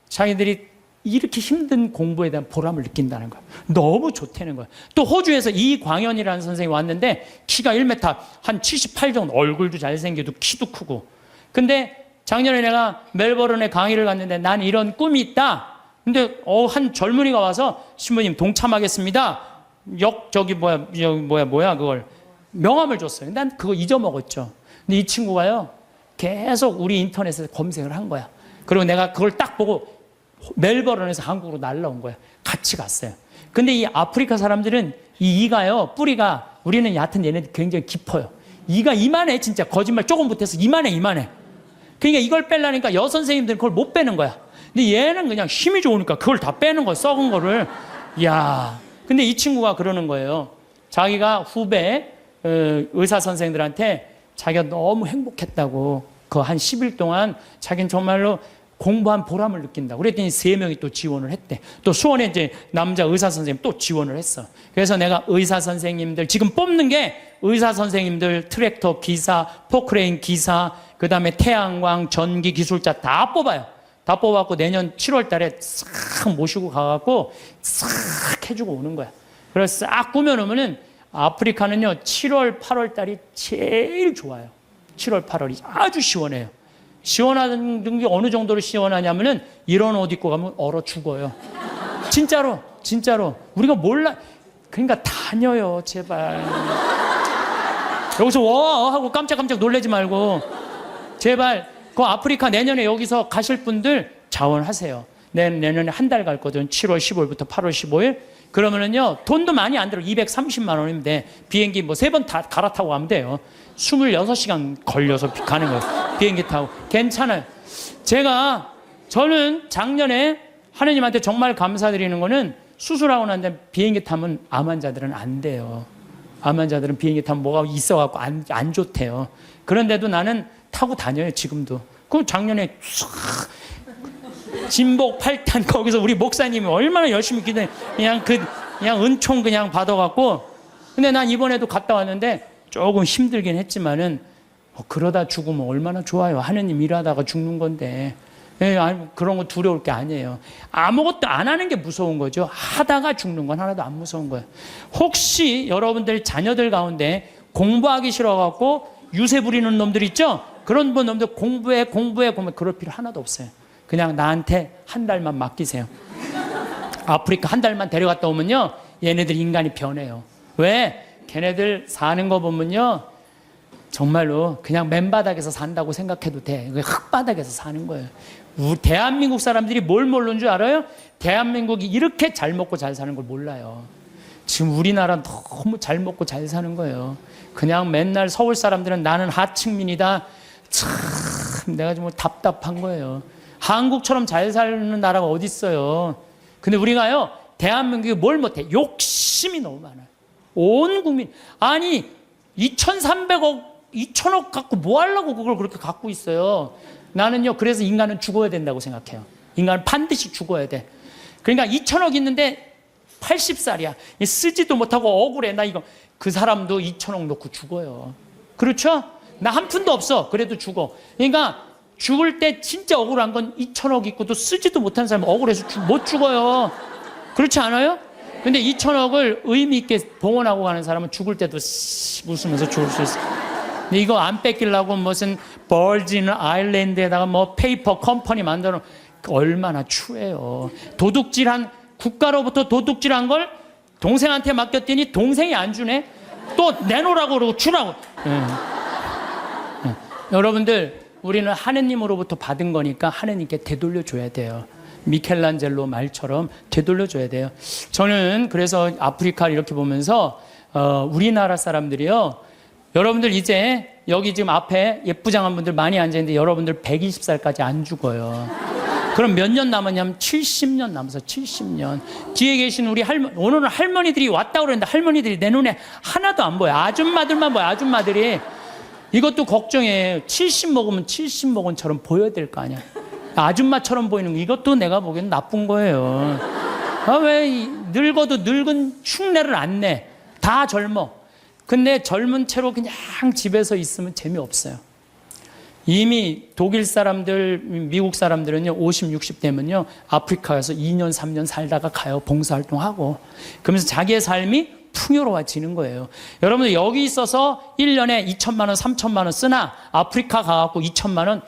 자기들이 이렇게 힘든 공부에 대한 보람을 느낀다는 거예요. 너무 좋다는 거예요. 또 호주에서 이광현이라는 선생님이 왔는데 키가 1m 한 78 정도, 얼굴도 잘생기고 키도 크고. 근데 작년에 내가 멜버른에 강의를 갔는데 난 이런 꿈이 있다. 근데 한 젊은이가 와서 신부님 동참하겠습니다. 그걸 명함을 줬어요. 난 그거 잊어먹었죠. 근데 이 친구가요 계속 우리 인터넷에서 검색을 한 거야. 그리고 내가 그걸 딱 보고 멜버른에서 한국으로 날라온 거야. 같이 갔어요. 근데 이 아프리카 사람들은 이 이가요 뿌리가 우리는 얕은 얘네들 굉장히 깊어요. 이가 이만해. 진짜 거짓말 조금 못해서 이만해. 그러니까 이걸 빼려니까 여선생님들은 그걸 못 빼는 거야. 근데 얘는 그냥 힘이 좋으니까 그걸 다 빼는 거야. 썩은 거를. 이야. 근데 이 친구가 그러는 거예요. 자기가 후배 의사 선생들한테 자기가 너무 행복했다고 그 한 10일 동안 자기는 정말로 공부한 보람을 느낀다고. 그랬더니 3명이 또 지원을 했대. 또 수원에 이제 남자 의사 선생님 또 지원을 했어. 그래서 내가 의사 선생님들 지금 뽑는 게 의사 선생님들, 트랙터 기사, 포크레인 기사, 그 다음에 태양광, 전기 기술자 다 뽑아요. 다 뽑아갖고 내년 7월 달에 싹 모시고 가갖고 싹 해주고 오는 거야. 그래서 싹 꾸며놓으면은 아프리카는요 7월, 8월 달이 제일 좋아요. 7월, 8월이 아주 시원해요. 시원한 게 어느 정도로 시원하냐면은 이런 옷 입고 가면 얼어 죽어요. 진짜로. 우리가 몰라. 그러니까 다녀요, 제발. 여기서 와 하고 깜짝깜짝 놀라지 말고 제발. 그 아프리카 내년에 여기서 가실 분들 자원하세요. 내년에 한 달 갈 거든. 7월 15일부터 8월 15일. 그러면은요 돈도 많이 안 들어. 230만 원이면 돼. 비행기 뭐 3번 다 갈아타고 가면 돼요. 26시간 걸려서 가는 거예요. 비행기 타고. 괜찮아요. 저는 작년에 하느님한테 정말 감사드리는 거는 수술하고 난 다음에 비행기 타면 암 환자들은 안 돼요. 암 환자들은 비행기 타면 뭐가 있어갖고 안 좋대요. 그런데도 나는 타고 다녀요, 지금도. 그럼 작년에 진복 8탄 거기서 우리 목사님이 얼마나 열심히 기도해. 그냥 은총 그냥 받아갖고. 근데 난 이번에도 갔다 왔는데 조금 힘들긴 했지만은 그러다 죽으면 얼마나 좋아요. 하느님 일하다가 죽는 건데. 그런 거 두려울 게 아니에요. 아무것도 안 하는 게 무서운 거죠. 하다가 죽는 건 하나도 안 무서운 거예요. 혹시 여러분들 자녀들 가운데 공부하기 싫어갖고 유세 부리는 놈들 있죠? 그런 놈들 공부해 그럴 필요 하나도 없어요. 그냥 나한테 한 달만 맡기세요. 아프리카 한 달만 데려갔다 오면요 얘네들 인간이 변해요. 왜? 걔네들 사는 거 보면요 정말로 그냥 맨바닥에서 산다고 생각해도 돼. 흙바닥에서 사는 거예요. 대한민국 사람들이 뭘 모르는 줄 알아요? 대한민국이 이렇게 잘 먹고 잘 사는 걸 몰라요. 지금 우리나라 너무 잘 먹고 잘 사는 거예요. 그냥 맨날 서울 사람들은 나는 하층민이다. 참 내가 정말 답답한 거예요. 한국처럼 잘 사는 나라가 어디 있어요. 근데 우리가요 대한민국이 뭘 못해. 욕심이 너무 많아요. 온 국민. 아니 2,300억 2,000억 갖고 뭐 하려고 그걸 그렇게 갖고 있어요. 나는요 그래서 인간은 죽어야 된다고 생각해요. 인간은 반드시 죽어야 돼. 그러니까 2,000억 있는데 80살이야. 쓰지도 못하고 억울해. 나 이거. 그 사람도 2,000억 놓고 죽어요. 그렇죠? 나 한 푼도 없어. 그래도 죽어. 그러니까 죽을 때 진짜 억울한 건 2,000억 있고도 쓰지도 못한 사람은 억울해서 못 죽어요. 그렇지 않아요? 근데 2천억을 의미 있게 봉헌하고 가는 사람은 죽을 때도 웃으면서 죽을 수 있어. 근데 이거 안 뺏기려고 무슨 버진 아일랜드에다가 뭐 페이퍼 컴퍼니 만들어 놓은 얼마나 추해요. 도둑질한 국가로부터 도둑질한 걸 동생한테 맡겼더니 동생이 안 주네. 또 내놓으라고 그러고 주라고. 여러분들, 우리는 하느님으로부터 받은 거니까 하느님께 되돌려줘야 돼요. 미켈란젤로 말처럼 되돌려줘야 돼요. 저는 그래서 아프리카를 이렇게 보면서 우리나라 사람들이요, 여러분들 이제 여기 지금 앞에 예쁘장한 분들 많이 앉아있는데 여러분들 120살까지 안 죽어요. 그럼 몇 년 남았냐면 70년 남아서 70년. 뒤에 계신 우리 할머니, 오늘은 할머니들이 왔다고 그랬는데 할머니들이 내 눈에 하나도 안 보여. 아줌마들만 보여. 아줌마들이. 이것도 걱정이에요. 70 먹으면 70 먹은처럼 보여야 될 거 아니야. 아줌마처럼 보이는 거, 이것도 내가 보기엔 나쁜 거예요. 왜 늙어도 늙은 흉내를 안 내. 다 젊어. 근데 젊은 채로 그냥 집에서 있으면 재미없어요. 이미 독일 사람들, 미국 사람들은요, 50, 60 되면요, 아프리카 가서 2년, 3년 살다가 가요. 봉사활동하고. 그러면서 자기의 삶이 풍요로워지는 거예요. 여러분들 여기 있어서 1년에 2천만 원, 3천만 원 쓰나 아프리카 가갖고 2천만 원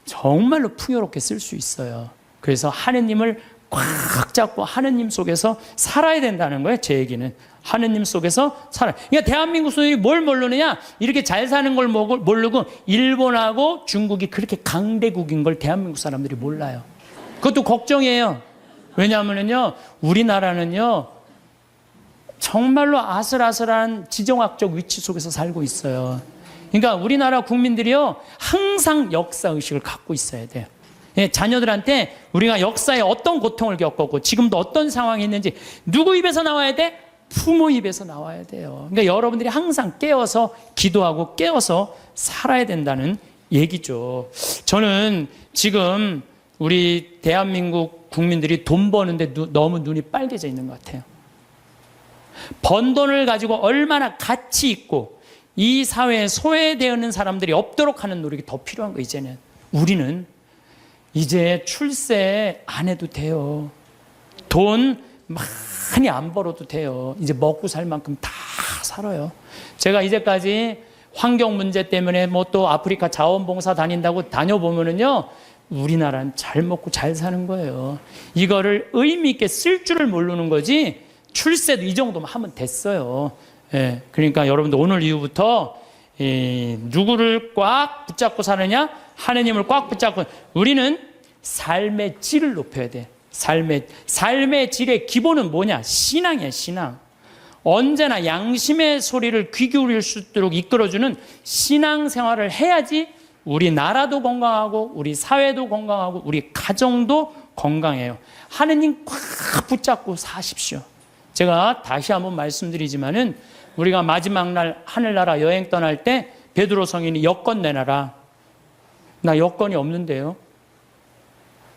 정말로 풍요롭게 쓸 수 있어요. 그래서 하느님을 꽉 잡고 하느님 속에서 살아야 된다는 거예요. 제 얘기는. 하느님 속에서 살아. 그러니까 대한민국 소들이 뭘 모르느냐? 이렇게 잘 사는 걸 모르고 일본하고 중국이 그렇게 강대국인 걸 대한민국 사람들이 몰라요. 그것도 걱정이에요. 왜냐하면요, 우리나라는요, 정말로 아슬아슬한 지정학적 위치 속에서 살고 있어요. 그러니까 우리나라 국민들이요, 항상 역사의식을 갖고 있어야 돼요. 예, 자녀들한테 우리가 역사에 어떤 고통을 겪었고 지금도 어떤 상황이 있는지 누구 입에서 나와야 돼? 부모 입에서 나와야 돼요. 그러니까 여러분들이 항상 깨어서 기도하고 깨어서 살아야 된다는 얘기죠. 저는 지금 우리 대한민국 국민들이 돈 버는데 너무 눈이 빨개져 있는 것 같아요. 번 돈을 가지고 얼마나 가치 있고 이 사회에 소외되어 사람들이 없도록 하는 노력이 더 필요한 거. 이제는 우리는 이제 출세 안 해도 돼요. 돈 많이 안 벌어도 돼요. 이제 먹고 살 만큼 다 살아요. 제가 이제까지 환경 문제 때문에 뭐 또 아프리카 자원봉사 다닌다고 다녀보면은요, 우리나라는 잘 먹고 잘 사는 거예요. 이거를 의미 있게 쓸 줄을 모르는 거지, 출세도 이 정도만 하면 됐어요. 예, 그러니까 여러분들 오늘 이후부터 누구를 꽉 붙잡고 사느냐? 하느님을 꽉 붙잡고. 우리는 삶의 질을 높여야 돼. 삶의 질의 기본은 뭐냐? 신앙이야, 신앙. 언제나 양심의 소리를 귀 기울일 수 있도록 이끌어주는 신앙 생활을 해야지 우리 나라도 건강하고 우리 사회도 건강하고 우리 가정도 건강해요. 하느님 꽉 붙잡고 사십시오. 제가 다시 한번 말씀드리지만은 우리가 마지막 날 하늘나라 여행 떠날 때 베드로 성인이 여권 내놔라. 나 여권이 없는데요.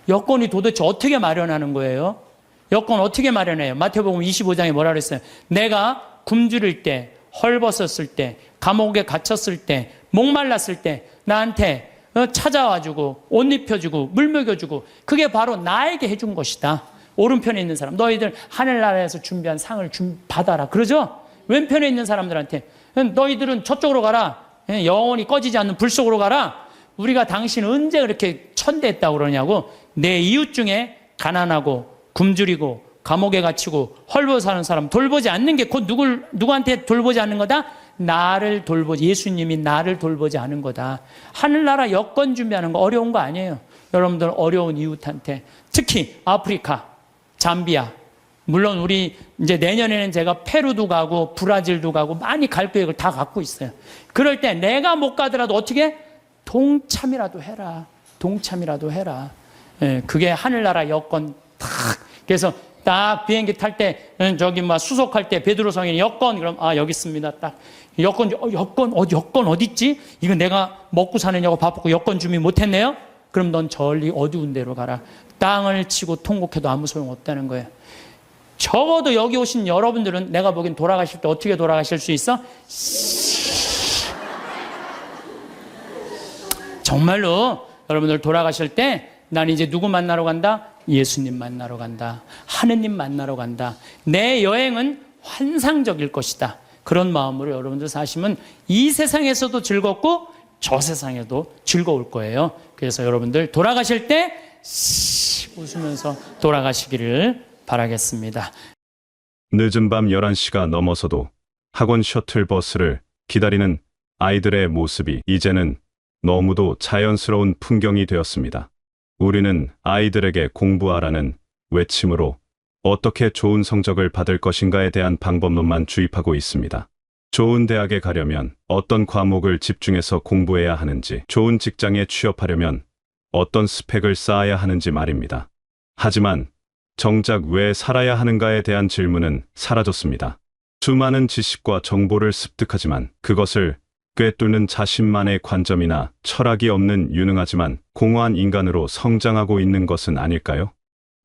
여권이 도대체 어떻게 마련하는 거예요? 여권 어떻게 마련해요? 마태복음 25장에 뭐라 그랬어요? 내가 굶주릴 때, 헐벗었을 때, 감옥에 갇혔을 때, 목말랐을 때 나한테 찾아와주고 옷 입혀주고 물 먹여주고, 그게 바로 나에게 해준 것이다. 오른편에 있는 사람, 너희들 하늘나라에서 준비한 상을 받아라. 그러죠? 왼편에 있는 사람들한테 너희들은 저쪽으로 가라. 영원히 꺼지지 않는 불 속으로 가라. 우리가 당신 언제 그렇게 천대했다고 그러냐고. 내 이웃 중에 가난하고 굶주리고 감옥에 갇히고 헐벗어 사는 사람 돌보지 않는 게 곧 누구한테 돌보지 않는 거다? 나를 돌보지, 예수님이 나를 돌보지 않은 거다. 하늘나라 여권 준비하는 거 어려운 거 아니에요. 여러분들 어려운 이웃한테, 특히 아프리카, 잠비아, 물론 우리 이제 내년에는 제가 페루도 가고 브라질도 가고 많이 갈 계획을 다 갖고 있어요. 그럴 때 내가 못 가더라도 어떻게? 동참이라도 해라. 동참이라도 해라. 예, 그게 하늘나라 여권 딱. 그래서 딱 비행기 탈 때, 저기 막 수속할 때 베드로 성인이 여권, 그럼 여기 있습니다. 딱 여권 어디 있지? 이거 내가 먹고 사느냐고 바쁘고 여권 준비 못했네요. 그럼 넌 저리 어두운 데로 가라. 땅을 치고 통곡해도 아무 소용 없다는 거예요. 적어도 여기 오신 여러분들은 내가 보기엔 돌아가실 때 어떻게 돌아가실 수 있어? 정말로 여러분들 돌아가실 때 난 이제 누구 만나러 간다? 예수님 만나러 간다. 하느님 만나러 간다. 내 여행은 환상적일 것이다. 그런 마음으로 여러분들 사시면 이 세상에서도 즐겁고 저 세상에도 즐거울 거예요. 그래서 여러분들 돌아가실 때 웃으면서 돌아가시기를 바라겠습니다. 늦은 밤 11시가 넘어서도 학원 셔틀버스를 기다리는 아이들의 모습이 이제는 너무도 자연스러운 풍경이 되었습니다. 우리는 아이들에게 공부하라는 외침으로 어떻게 좋은 성적을 받을 것인가에 대한 방법론만 주입하고 있습니다. 좋은 대학에 가려면 어떤 과목을 집중해서 공부해야 하는지, 좋은 직장에 취업하려면 어떤 스펙을 쌓아야 하는지 말입니다. 하지만 정작 왜 살아야 하는가에 대한 질문은 사라졌습니다. 수많은 지식과 정보를 습득하지만 그것을 꿰뚫는 자신만의 관점이나 철학이 없는 유능하지만 공허한 인간으로 성장하고 있는 것은 아닐까요?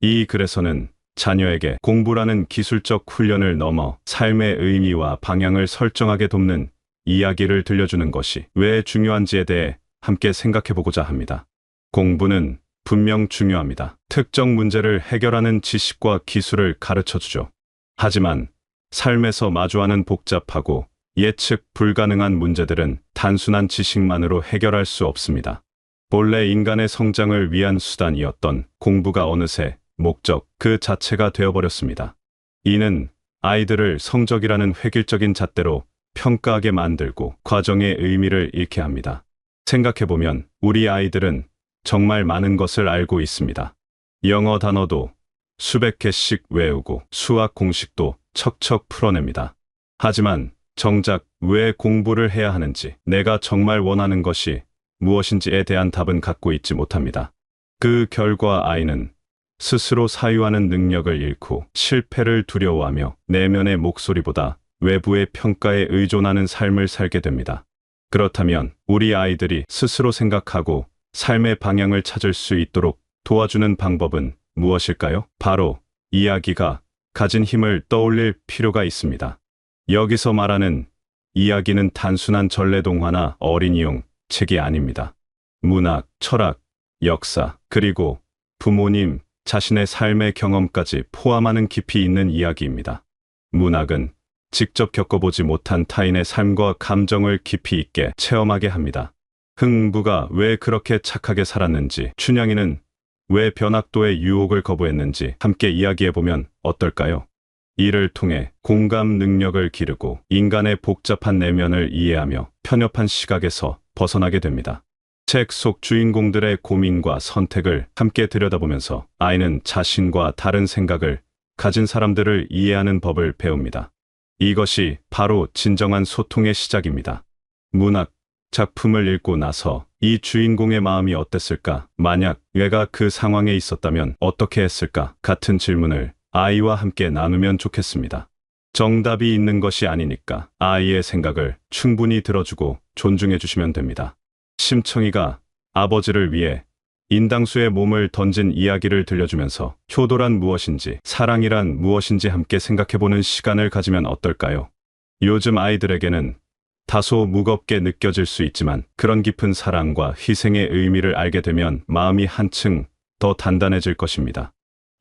이 글에서는 자녀에게 공부라는 기술적 훈련을 넘어 삶의 의미와 방향을 설정하게 돕는 이야기를 들려주는 것이 왜 중요한지에 대해 함께 생각해보고자 합니다. 공부는 분명 중요합니다. 특정 문제를 해결하는 지식과 기술을 가르쳐주죠. 하지만 삶에서 마주하는 복잡하고 예측 불가능한 문제들은 단순한 지식만으로 해결할 수 없습니다. 본래 인간의 성장을 위한 수단이었던 공부가 어느새 목적 그 자체가 되어버렸습니다. 이는 아이들을 성적이라는 획일적인 잣대로 평가하게 만들고 과정의 의미를 잃게 합니다. 생각해보면 우리 아이들은 정말 많은 것을 알고 있습니다. 영어 단어도 수백 개씩 외우고 수학 공식도 척척 풀어냅니다. 하지만 정작 왜 공부를 해야 하는지, 내가 정말 원하는 것이 무엇인지에 대한 답은 갖고 있지 못합니다. 그 결과 아이는 스스로 사유하는 능력을 잃고 실패를 두려워하며 내면의 목소리보다 외부의 평가에 의존하는 삶을 살게 됩니다. 그렇다면 우리 아이들이 스스로 생각하고 삶의 방향을 찾을 수 있도록 도와주는 방법은 무엇일까요? 바로 이야기가 가진 힘을 떠올릴 필요가 있습니다. 여기서 말하는 이야기는 단순한 전래동화나 어린이용 책이 아닙니다. 문학, 철학, 역사, 그리고 부모님 자신의 삶의 경험까지 포함하는 깊이 있는 이야기입니다. 문학은 직접 겪어보지 못한 타인의 삶과 감정을 깊이 있게 체험하게 합니다. 흥부가 왜 그렇게 착하게 살았는지, 춘향이는 왜 변학도의 유혹을 거부했는지 함께 이야기해보면 어떨까요? 이를 통해 공감 능력을 기르고 인간의 복잡한 내면을 이해하며 편협한 시각에서 벗어나게 됩니다. 책 속 주인공들의 고민과 선택을 함께 들여다보면서 아이는 자신과 다른 생각을 가진 사람들을 이해하는 법을 배웁니다. 이것이 바로 진정한 소통의 시작입니다. 문학 작품을 읽고 나서 이 주인공의 마음이 어땠을까? 만약 얘가 그 상황에 있었다면 어떻게 했을까? 같은 질문을 아이와 함께 나누면 좋겠습니다. 정답이 있는 것이 아니니까 아이의 생각을 충분히 들어주고 존중해 주시면 됩니다. 심청이가 아버지를 위해 인당수의 몸을 던진 이야기를 들려주면서 효도란 무엇인지, 사랑이란 무엇인지 함께 생각해보는 시간을 가지면 어떨까요? 요즘 아이들에게는 다소 무겁게 느껴질 수 있지만 그런 깊은 사랑과 희생의 의미를 알게 되면 마음이 한층 더 단단해질 것입니다.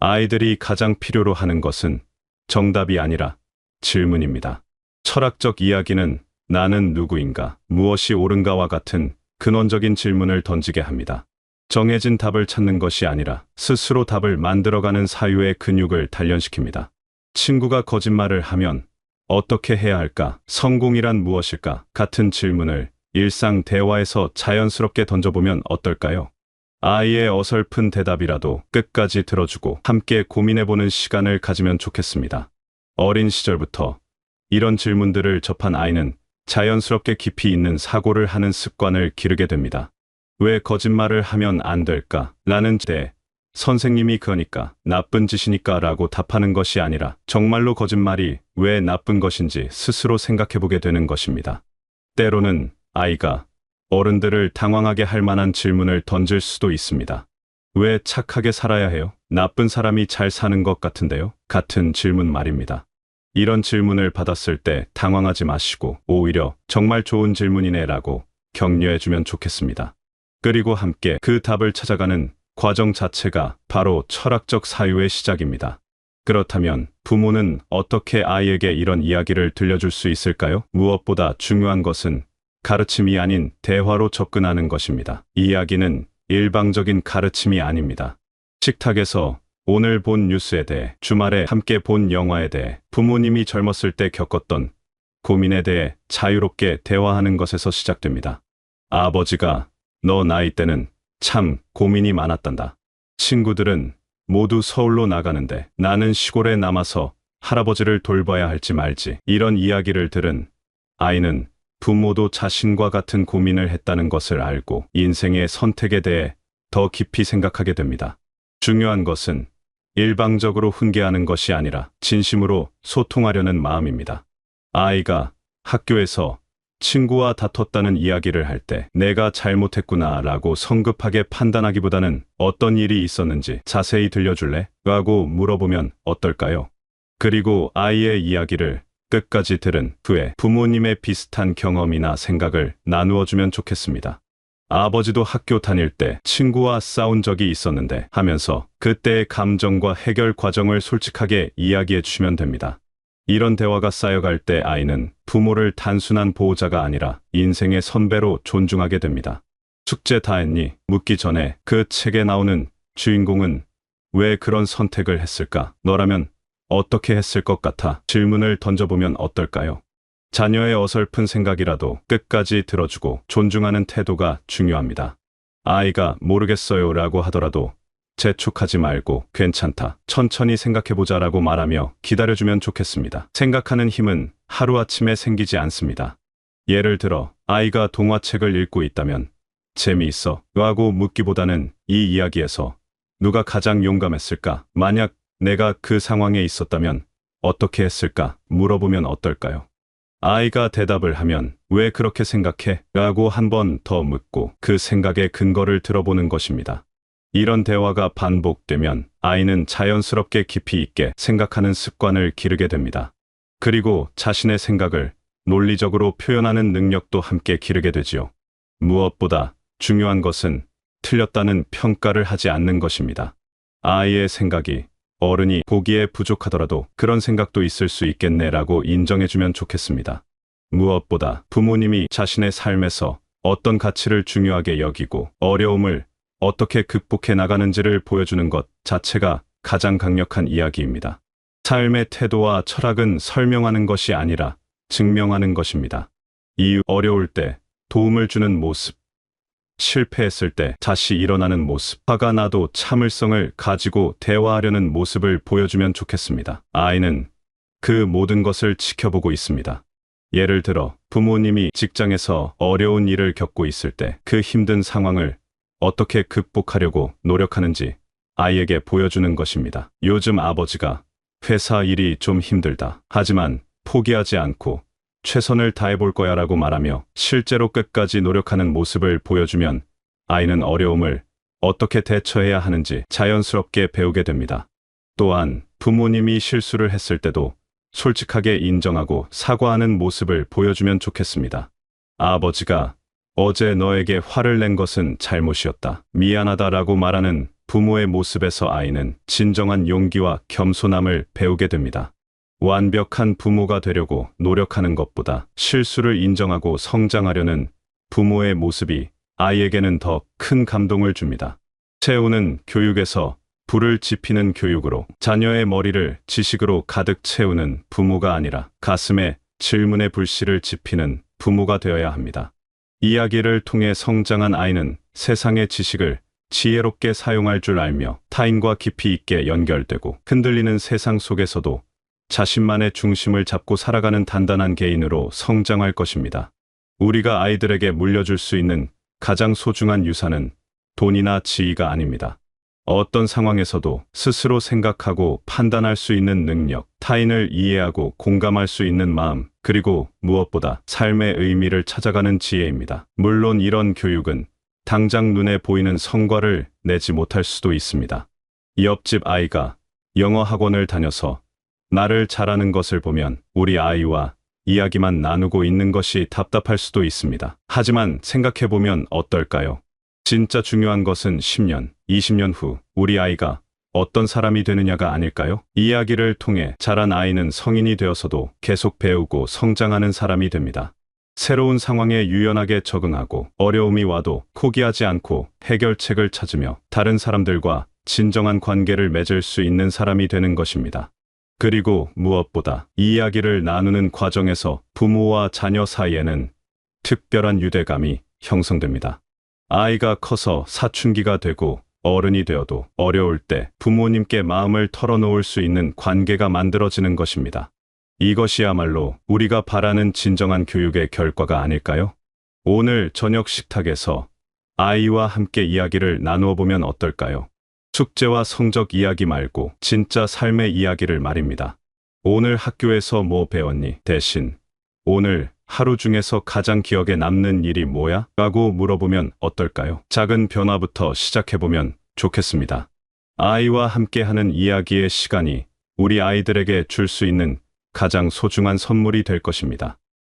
아이들이 가장 필요로 하는 것은 정답이 아니라 질문입니다. 철학적 이야기는 나는 누구인가, 무엇이 옳은가와 같은 근원적인 질문을 던지게 합니다. 정해진 답을 찾는 것이 아니라 스스로 답을 만들어가는 사유의 근육을 단련시킵니다. 친구가 거짓말을 하면 어떻게 해야 할까? 성공이란 무엇일까? 같은 질문을 일상 대화에서 자연스럽게 던져보면 어떨까요? 아이의 어설픈 대답이라도 끝까지 들어주고 함께 고민해보는 시간을 가지면 좋겠습니다. 어린 시절부터 이런 질문들을 접한 아이는 자연스럽게 깊이 있는 사고를 하는 습관을 기르게 됩니다. 왜 거짓말을 하면 안 될까? 라는 때 선생님이 그러니까 나쁜 짓이니까 라고 답하는 것이 아니라 정말로 거짓말이 왜 나쁜 것인지 스스로 생각해보게 되는 것입니다. 때로는 아이가 어른들을 당황하게 할 만한 질문을 던질 수도 있습니다. 왜 착하게 살아야 해요? 나쁜 사람이 잘 사는 것 같은데요? 같은 질문 말입니다. 이런 질문을 받았을 때 당황하지 마시고 오히려 정말 좋은 질문이네 라고 격려해주면 좋겠습니다. 그리고 함께 그 답을 찾아가는 과정 자체가 바로 철학적 사유의 시작입니다. 그렇다면 부모는 어떻게 아이에게 이런 이야기를 들려줄 수 있을까요? 무엇보다 중요한 것은 가르침이 아닌 대화로 접근하는 것입니다. 이야기는 일방적인 가르침이 아닙니다. 식탁에서 오늘 본 뉴스에 대해, 주말에 함께 본 영화에 대해, 부모님이 젊었을 때 겪었던 고민에 대해 자유롭게 대화하는 것에서 시작됩니다. 아버지가 너 나이 때는 참 고민이 많았단다. 친구들은 모두 서울로 나가는데 나는 시골에 남아서 할아버지를 돌봐야 할지 말지. 이런 이야기를 들은 아이는 부모도 자신과 같은 고민을 했다는 것을 알고 인생의 선택에 대해 더 깊이 생각하게 됩니다. 중요한 것은 일방적으로 훈계하는 것이 아니라 진심으로 소통하려는 마음입니다. 아이가 학교에서 친구와 다퉜다는 이야기를 할 때 내가 잘못했구나 라고 성급하게 판단하기보다는 어떤 일이 있었는지 자세히 들려줄래? 라고 물어보면 어떨까요? 그리고 아이의 이야기를 끝까지 들은 후에 부모님의 비슷한 경험이나 생각을 나누어주면 좋겠습니다. 아버지도 학교 다닐 때 친구와 싸운 적이 있었는데 하면서 그때의 감정과 해결 과정을 솔직하게 이야기해 주시면 됩니다. 이런 대화가 쌓여갈 때 아이는 부모를 단순한 보호자가 아니라 인생의 선배로 존중하게 됩니다. 숙제 다 했니? 묻기 전에 그 책에 나오는 주인공은 왜 그런 선택을 했을까? 너라면 어떻게 했을 것 같아? 질문을 던져보면 어떨까요? 자녀의 어설픈 생각이라도 끝까지 들어주고 존중하는 태도가 중요합니다. 아이가 모르겠어요 라고 하더라도 재촉하지 말고 괜찮다, 천천히 생각해보자 라고 말하며 기다려주면 좋겠습니다. 생각하는 힘은 하루아침에 생기지 않습니다. 예를 들어 아이가 동화책을 읽고 있다면 재미있어? 라고 묻기보다는 이 이야기에서 누가 가장 용감했을까? 만약 내가 그 상황에 있었다면 어떻게 했을까? 물어보면 어떨까요? 아이가 대답을 하면 왜 그렇게 생각해? 라고 한 번 더 묻고 그 생각의 근거를 들어보는 것입니다. 이런 대화가 반복되면 아이는 자연스럽게 깊이 있게 생각하는 습관을 기르게 됩니다. 그리고 자신의 생각을 논리적으로 표현하는 능력도 함께 기르게 되지요. 무엇보다 중요한 것은 틀렸다는 평가를 하지 않는 것입니다. 아이의 생각이 어른이 보기에 부족하더라도 그런 생각도 있을 수 있겠네라고 인정해주면 좋겠습니다. 무엇보다 부모님이 자신의 삶에서 어떤 가치를 중요하게 여기고 어려움을 어떻게 극복해 나가는지를 보여주는 것 자체가 가장 강력한 이야기입니다. 삶의 태도와 철학은 설명하는 것이 아니라 증명하는 것입니다. 어려울 때 도움을 주는 모습, 실패했을 때 다시 일어나는 모습, 화가 나도 참을성을 가지고 대화하려는 모습을 보여주면 좋겠습니다. 아이는 그 모든 것을 지켜보고 있습니다. 예를 들어 부모님이 직장에서 어려운 일을 겪고 있을 때 그 힘든 상황을 어떻게 극복하려고 노력하는지 아이에게 보여주는 것입니다. 요즘 아버지가 회사 일이 좀 힘들다. 하지만 포기하지 않고 최선을 다해볼 거야 라고 말하며 실제로 끝까지 노력하는 모습을 보여주면 아이는 어려움을 어떻게 대처해야 하는지 자연스럽게 배우게 됩니다. 또한 부모님이 실수를 했을 때도 솔직하게 인정하고 사과하는 모습을 보여주면 좋겠습니다. 아버지가 어제 너에게 화를 낸 것은 잘못이었다. 미안하다라고 말하는 부모의 모습에서 아이는 진정한 용기와 겸손함을 배우게 됩니다. 완벽한 부모가 되려고 노력하는 것보다 실수를 인정하고 성장하려는 부모의 모습이 아이에게는 더 큰 감동을 줍니다. 채우는 교육에서 불을 지피는 교육으로 자녀의 머리를 지식으로 가득 채우는 부모가 아니라 가슴에 질문의 불씨를 지피는 부모가 되어야 합니다. 이야기를 통해 성장한 아이는 세상의 지식을 지혜롭게 사용할 줄 알며 타인과 깊이 있게 연결되고 흔들리는 세상 속에서도 자신만의 중심을 잡고 살아가는 단단한 개인으로 성장할 것입니다. 우리가 아이들에게 물려줄 수 있는 가장 소중한 유산은 돈이나 지위가 아닙니다. 어떤 상황에서도 스스로 생각하고 판단할 수 있는 능력, 타인을 이해하고 공감할 수 있는 마음, 그리고 무엇보다 삶의 의미를 찾아가는 지혜입니다. 물론 이런 교육은 당장 눈에 보이는 성과를 내지 못할 수도 있습니다. 옆집 아이가 영어 학원을 다녀서 나를 잘하는 것을 보면 우리 아이와 이야기만 나누고 있는 것이 답답할 수도 있습니다. 하지만 생각해보면 어떨까요? 진짜 중요한 것은 10년, 20년 후 우리 아이가 어떤 사람이 되느냐가 아닐까요? 이야기를 통해 자란 아이는 성인이 되어서도 계속 배우고 성장하는 사람이 됩니다. 새로운 상황에 유연하게 적응하고 어려움이 와도 포기하지 않고 해결책을 찾으며 다른 사람들과 진정한 관계를 맺을 수 있는 사람이 되는 것입니다. 그리고 무엇보다 이 이야기를 나누는 과정에서 부모와 자녀 사이에는 특별한 유대감이 형성됩니다. 아이가 커서 사춘기가 되고 어른이 되어도 어려울 때 부모님께 마음을 털어놓을 수 있는 관계가 만들어지는 것입니다. 이것이야말로 우리가 바라는 진정한 교육의 결과가 아닐까요? 오늘 저녁 식탁에서 아이와 함께 이야기를 나누어 보면 어떨까요? 숙제와 성적 이야기 말고 진짜 삶의 이야기를 말입니다. 오늘 학교에서 뭐 배웠니? 대신 오늘 하루 중에서 가장 기억에 남는 일이 뭐야? 라고 물어보면 어떨까요? 작은 변화부터 시작해보면 좋겠습니다. 아이와 함께하는 이야기의 시간이 우리 아이들에게 줄 수 있는 가장 소중한 선물이 될 것입니다.